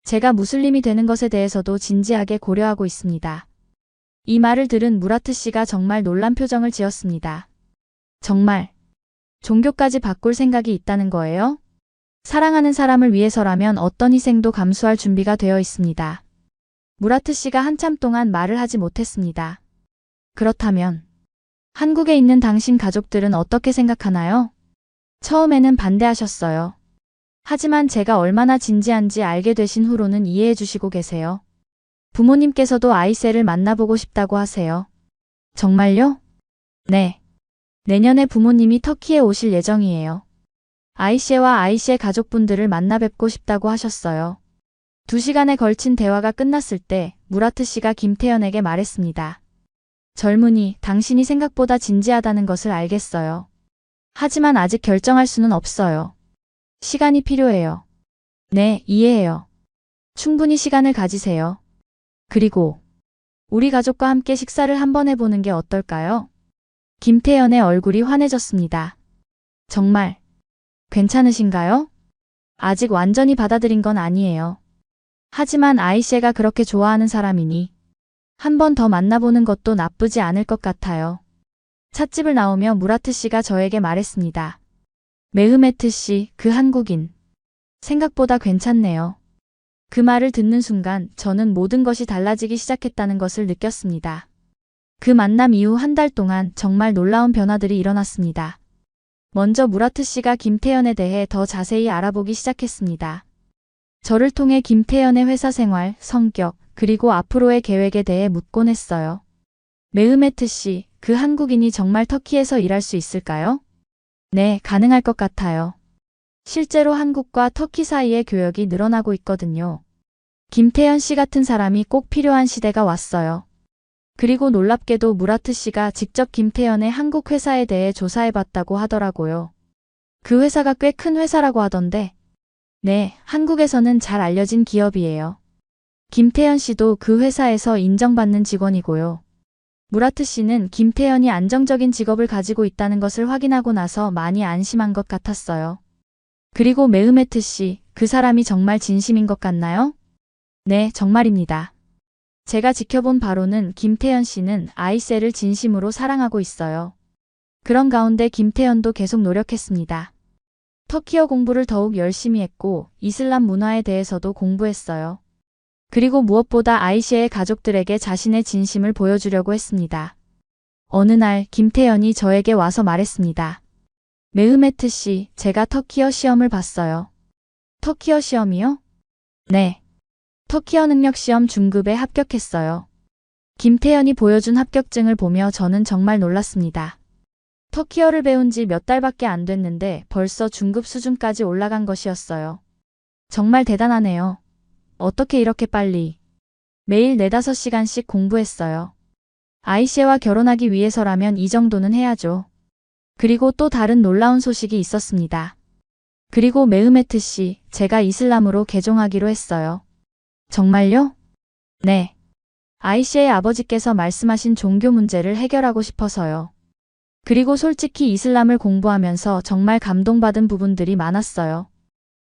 제가 무슬림이 되는 것에 대해서도 진지하게 고려하고 있습니다. 이 말을 들은 무라트 씨가 정말 놀란 표정을 지었습니다. 정말 종교까지 바꿀 생각이 있다는 거예요? 사랑하는 사람을 위해서라면 어떤 희생도 감수할 준비가 되어 있습니다. 무라트 씨가 한참 동안 말을 하지 못했습니다. 그렇다면 한국에 있는 당신 가족들은 어떻게 생각하나요? 처음에는 반대하셨어요. 하지만 제가 얼마나 진지한지 알게 되신 후로는 이해해 주시고 계세요. 부모님께서도 아이셰를 만나보고 싶다고 하세요. 정말요? 네. 내년에 부모님이 터키에 오실 예정이에요. 아이셰와 아이셰 가족분들을 만나 뵙고 싶다고 하셨어요. 2시간에 걸친 대화가 끝났을 때 무라트 씨가 김태현에게 말했습니다. 젊은이, 당신이 생각보다 진지하다는 것을 알겠어요. 하지만 아직 결정할 수는 없어요. 시간이 필요해요. 네, 이해해요. 충분히 시간을 가지세요. 그리고 우리 가족과 함께 식사를 한번 해보는 게 어떨까요? 김태연의 얼굴이 환해졌습니다. 정말 괜찮으신가요? 아직 완전히 받아들인 건 아니에요. 하지만 아이셰가 그렇게 좋아하는 사람이니 한 번 더 만나보는 것도 나쁘지 않을 것 같아요. 찻집을 나오며 무라트 씨가 저에게 말했습니다. 메흐메트 씨, 그 한국인. 생각보다 괜찮네요. 그 말을 듣는 순간 저는 모든 것이 달라지기 시작했다는 것을 느꼈습니다. 그 만남 이후 한 달 동안 정말 놀라운 변화들이 일어났습니다. 먼저 무라트 씨가 김태연에 대해 더 자세히 알아보기 시작했습니다. 저를 통해 김태연의 회사 생활, 성격, 그리고 앞으로의 계획에 대해 묻곤 했어요. 메흐메트 씨, 그 한국인이 정말 터키에서 일할 수 있을까요? 네, 가능할 것 같아요. 실제로 한국과 터키 사이의 교역이 늘어나고 있거든요. 김태연 씨 같은 사람이 꼭 필요한 시대가 왔어요. 그리고 놀랍게도 무라트 씨가 직접 김태연의 한국 회사에 대해 조사해봤다고 하더라고요. 그 회사가 꽤 큰 회사라고 하던데. 네, 한국에서는 잘 알려진 기업이에요. 김태연 씨도 그 회사에서 인정받는 직원이고요. 무라트 씨는 김태연이 안정적인 직업을 가지고 있다는 것을 확인하고 나서 많이 안심한 것 같았어요. 그리고 메흐메트 씨, 그 사람이 정말 진심인 것 같나요? 네, 정말입니다. 제가 지켜본 바로는 김태연 씨는 아이셀을 진심으로 사랑하고 있어요. 그런 가운데 김태연도 계속 노력했습니다. 터키어 공부를 더욱 열심히 했고 이슬람 문화에 대해서도 공부했어요. 그리고 무엇보다 아이셰의 가족들에게 자신의 진심을 보여주려고 했습니다. 어느 날 김태연이 저에게 와서 말했습니다. 메흐메트 씨, 제가 터키어 시험을 봤어요. 터키어 시험이요? 네. 터키어 능력 시험 중급에 합격했어요. 김태연이 보여준 합격증을 보며 저는 정말 놀랐습니다. 터키어를 배운 지 몇 달밖에 안 됐는데 벌써 중급 수준까지 올라간 것이었어요. 정말 대단하네요. 어떻게 이렇게 빨리. 매일 4~5시간씩 공부했어요. 아이셰와 결혼하기 위해서라면 이 정도는 해야죠. 그리고 또 다른 놀라운 소식이 있었습니다. 그리고 메흐메트 씨, 제가 이슬람으로 개종하기로 했어요. 정말요? 네. 아이셰의 아버지께서 말씀하신 종교 문제를 해결하고 싶어서요. 그리고 솔직히 이슬람을 공부하면서 정말 감동받은 부분들이 많았어요.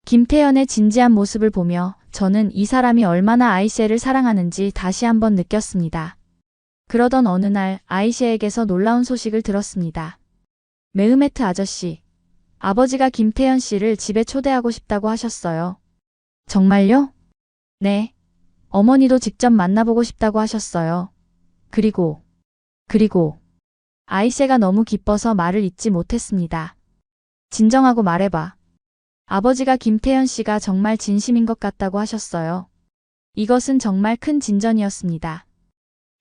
김태연의 진지한 모습을 보며 저는 이 사람이 얼마나 아이셰를 사랑하는지 다시 한번 느꼈습니다. 그러던 어느 날 아이셰에게서 놀라운 소식을 들었습니다. 메흐메트 아저씨, 아버지가 김태연 씨를 집에 초대하고 싶다고 하셨어요. 정말요? 네. 어머니도 직접 만나보고 싶다고 하셨어요. 그리고 아이셰가 너무 기뻐서 말을 잇지 못했습니다. 진정하고 말해봐. 아버지가 김태연 씨가 정말 진심인 것 같다고 하셨어요. 이것은 정말 큰 진전이었습니다.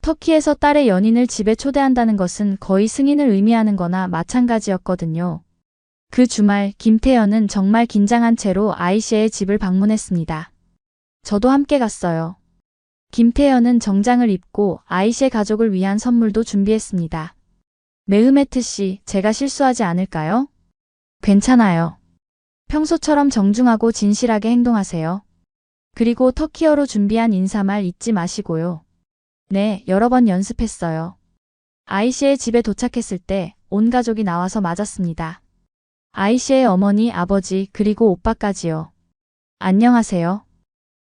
터키에서 딸의 연인을 집에 초대한다는 것은 거의 승인을 의미하는 거나 마찬가지였거든요. 그 주말 김태연은 정말 긴장한 채로 아이셰의 집을 방문했습니다. 저도 함께 갔어요. 김태연은 정장을 입고 아이셰 가족을 위한 선물도 준비했습니다. 메흐메트 씨, 제가 실수하지 않을까요? 괜찮아요. 평소처럼 정중하고 진실하게 행동하세요. 그리고 터키어로 준비한 인사말 잊지 마시고요. 네, 여러 번 연습했어요. 아이셰의 집에 도착했을 때 온 가족이 나와서 맞았습니다. 아이셰의 어머니, 아버지, 그리고 오빠까지요. 안녕하세요.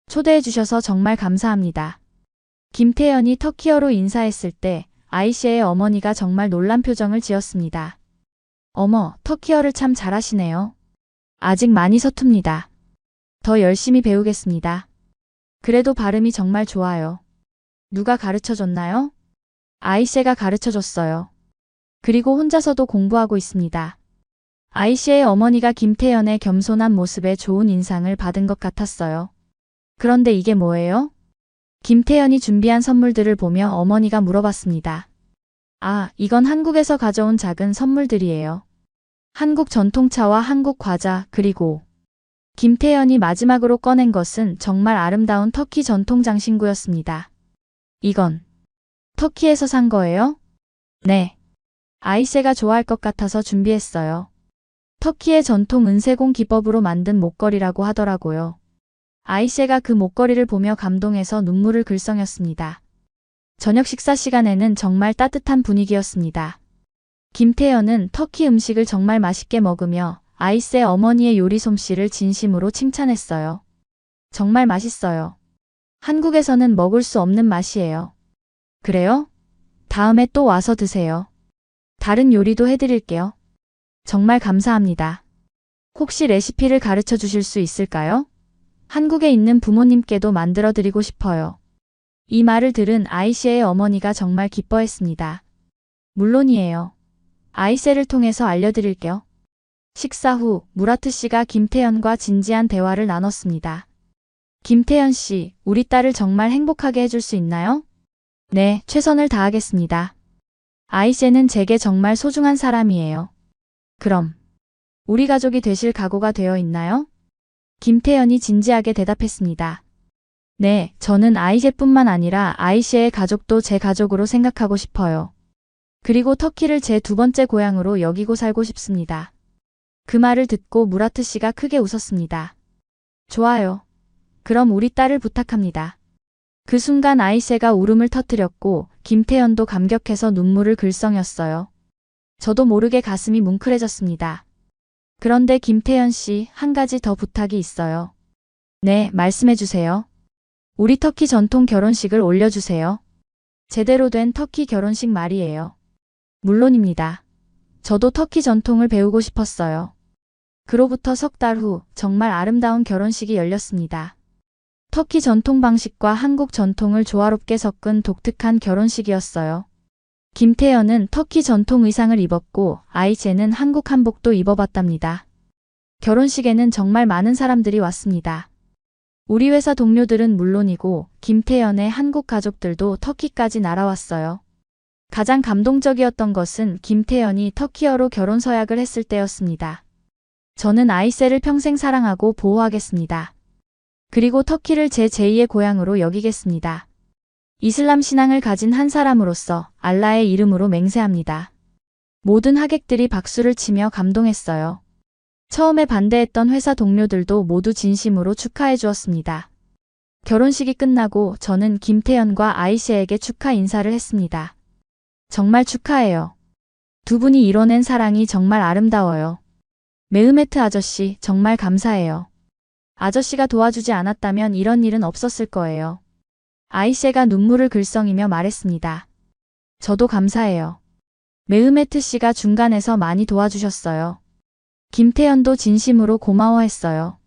초대해 주셔서 정말 감사합니다. 김태연이 터키어로 인사했을 때 아이셰의 어머니가 정말 놀란 표정을 지었습니다. 어머, 터키어를 참 잘하시네요. 아직 많이 서툽니다. 더 열심히 배우겠습니다. 그래도 발음이 정말 좋아요. 누가 가르쳐줬나요? 아이셰가 가르쳐줬어요. 그리고 혼자서도 공부하고 있습니다. 아이셰의 어머니가 김태연의 겸손한 모습에 좋은 인상을 받은 것 같았어요. 그런데 이게 뭐예요? 김태연이 준비한 선물들을 보며 어머니가 물어봤습니다. 아, 이건 한국에서 가져온 작은 선물들이에요. 한국 전통차와 한국 과자, 그리고 김태연이 마지막으로 꺼낸 것은 정말 아름다운 터키 전통 장신구였습니다. 이건 터키에서 산 거예요? 네. 아이셰가 좋아할 것 같아서 준비했어요. 터키의 전통 은세공 기법으로 만든 목걸이라고 하더라고요. 아이셰가 그 목걸이를 보며 감동해서 눈물을 글썽였습니다. 저녁 식사 시간에는 정말 따뜻한 분위기였습니다. 김태현은 터키 음식을 정말 맛있게 먹으며 아이셰 어머니의 요리 솜씨를 진심으로 칭찬했어요. 정말 맛있어요. 한국에서는 먹을 수 없는 맛이에요. 그래요? 다음에 또 와서 드세요. 다른 요리도 해드릴게요. 정말 감사합니다. 혹시 레시피를 가르쳐 주실 수 있을까요? 한국에 있는 부모님께도 만들어 드리고 싶어요. 이 말을 들은 아이셰의 어머니가 정말 기뻐했습니다. 물론이에요. 아이셰를 통해서 알려드릴게요. 식사 후 무라트 씨가 김태현과 진지한 대화를 나눴습니다. 김태현 씨, 우리 딸을 정말 행복하게 해줄 수 있나요? 네, 최선을 다하겠습니다. 아이셰는 제게 정말 소중한 사람이에요. 그럼 우리 가족이 되실 각오가 되어 있나요? 김태현이 진지하게 대답했습니다. 네, 저는 아이셰뿐만 아니라 아이셰의 가족도 제 가족으로 생각하고 싶어요. 그리고 터키를 제 두 번째 고향으로 여기고 살고 싶습니다. 그 말을 듣고 무라트 씨가 크게 웃었습니다. 좋아요. 그럼 우리 딸을 부탁합니다. 그 순간 아이셰가 울음을 터뜨렸고 김태현도 감격해서 눈물을 글썽였어요. 저도 모르게 가슴이 뭉클해졌습니다. 그런데 김태현 씨, 한 가지 더 부탁이 있어요. 네, 말씀해 주세요. 우리 터키 전통 결혼식을 올려주세요. 제대로 된 터키 결혼식 말이에요. 물론입니다. 저도 터키 전통을 배우고 싶었어요. 그로부터 석 달 후 정말 아름다운 결혼식이 열렸습니다. 터키 전통 방식과 한국 전통을 조화롭게 섞은 독특한 결혼식이었어요. 김태현은 터키 전통 의상을 입었고 아이셰는 한국 한복도 입어봤답니다. 결혼식에는 정말 많은 사람들이 왔습니다. 우리 회사 동료들은 물론이고 김태현의 한국 가족들도 터키까지 날아왔어요. 가장 감동적이었던 것은 김태현이 터키어로 결혼 서약을 했을 때였습니다. 저는 아이셰를 평생 사랑하고 보호하겠습니다. 그리고 터키를 제 제2의 고향으로 여기겠습니다. 이슬람 신앙을 가진 한 사람으로서 알라의 이름으로 맹세합니다. 모든 하객들이 박수를 치며 감동했어요. 처음에 반대했던 회사 동료들도 모두 진심으로 축하해 주었습니다. 결혼식이 끝나고 저는 김태현과 아이셰에게 축하 인사를 했습니다. 정말 축하해요. 두 분이 이뤄낸 사랑이 정말 아름다워요. 메흐메트 아저씨, 정말 감사해요. 아저씨가 도와주지 않았다면 이런 일은 없었을 거예요. 아이셰가 눈물을 글썽이며 말했습니다. 저도 감사해요. 메흐메트 씨가 중간에서 많이 도와주셨어요. 김태현도 진심으로 고마워했어요.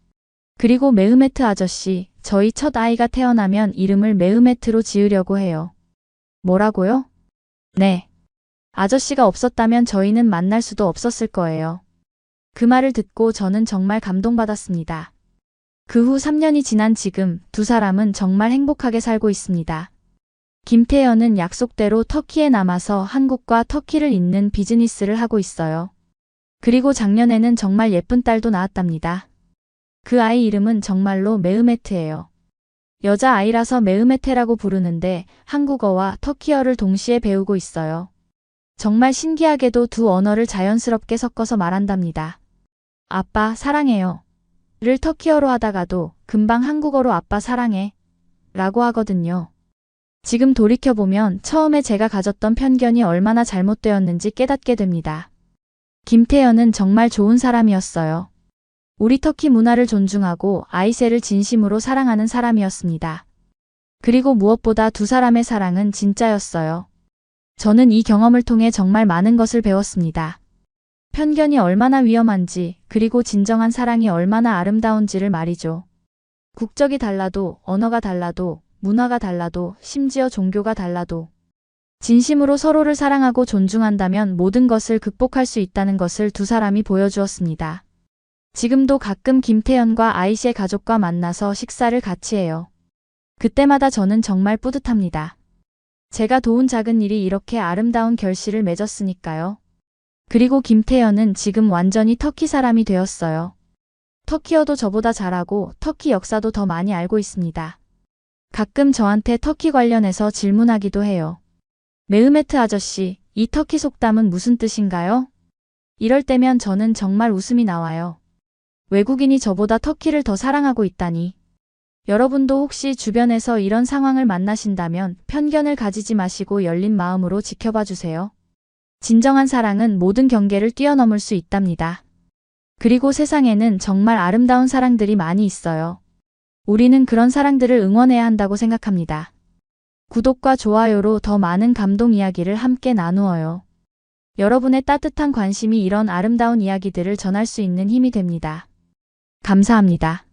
그리고 메흐메트 아저씨, 저희 첫 아이가 태어나면 이름을 메흐메트로 지으려고 해요. 뭐라고요? 네. 아저씨가 없었다면 저희는 만날 수도 없었을 거예요. 그 말을 듣고 저는 정말 감동받았습니다. 그 후 3년이 지난 지금 두 사람은 정말 행복하게 살고 있습니다. 김태현은 약속대로 터키에 남아서 한국과 터키를 잇는 비즈니스를 하고 있어요. 그리고 작년에는 정말 예쁜 딸도 낳았답니다. 그 아이 이름은 정말로 메흐메트예요. 여자아이라서 메흐메테라고 부르는데 한국어와 터키어를 동시에 배우고 있어요. 정말 신기하게도 두 언어를 자연스럽게 섞어서 말한답니다. 아빠 사랑해요. 를 터키어로 하다가도 금방 한국어로 아빠 사랑해 라고 하거든요. 지금 돌이켜보면 처음에 제가 가졌던 편견이 얼마나 잘못되었는지 깨닫게 됩니다. 김태현은 정말 좋은 사람이었어요. 우리 터키 문화를 존중하고 아이셰를 진심으로 사랑하는 사람이었습니다. 그리고 무엇보다 두 사람의 사랑은 진짜였어요. 저는 이 경험을 통해 정말 많은 것을 배웠습니다. 편견이 얼마나 위험한지, 그리고 진정한 사랑이 얼마나 아름다운지를 말이죠. 국적이 달라도, 언어가 달라도, 문화가 달라도, 심지어 종교가 달라도 진심으로 서로를 사랑하고 존중한다면 모든 것을 극복할 수 있다는 것을 두 사람이 보여주었습니다. 지금도 가끔 김태현과 아이셰 가족과 만나서 식사를 같이 해요. 그때마다 저는 정말 뿌듯합니다. 제가 도운 작은 일이 이렇게 아름다운 결실을 맺었으니까요. 그리고 김태현은 지금 완전히 터키 사람이 되었어요. 터키어도 저보다 잘하고 터키 역사도 더 많이 알고 있습니다. 가끔 저한테 터키 관련해서 질문하기도 해요. 메흐메트 아저씨, 이 터키 속담은 무슨 뜻인가요? 이럴 때면 저는 정말 웃음이 나와요. 외국인이 저보다 터키를 더 사랑하고 있다니. 여러분도 혹시 주변에서 이런 상황을 만나신다면 편견을 가지지 마시고 열린 마음으로 지켜봐 주세요. 진정한 사랑은 모든 경계를 뛰어넘을 수 있답니다. 그리고 세상에는 정말 아름다운 사랑들이 많이 있어요. 우리는 그런 사랑들을 응원해야 한다고 생각합니다. 구독과 좋아요로 더 많은 감동 이야기를 함께 나누어요. 여러분의 따뜻한 관심이 이런 아름다운 이야기들을 전할 수 있는 힘이 됩니다. 감사합니다.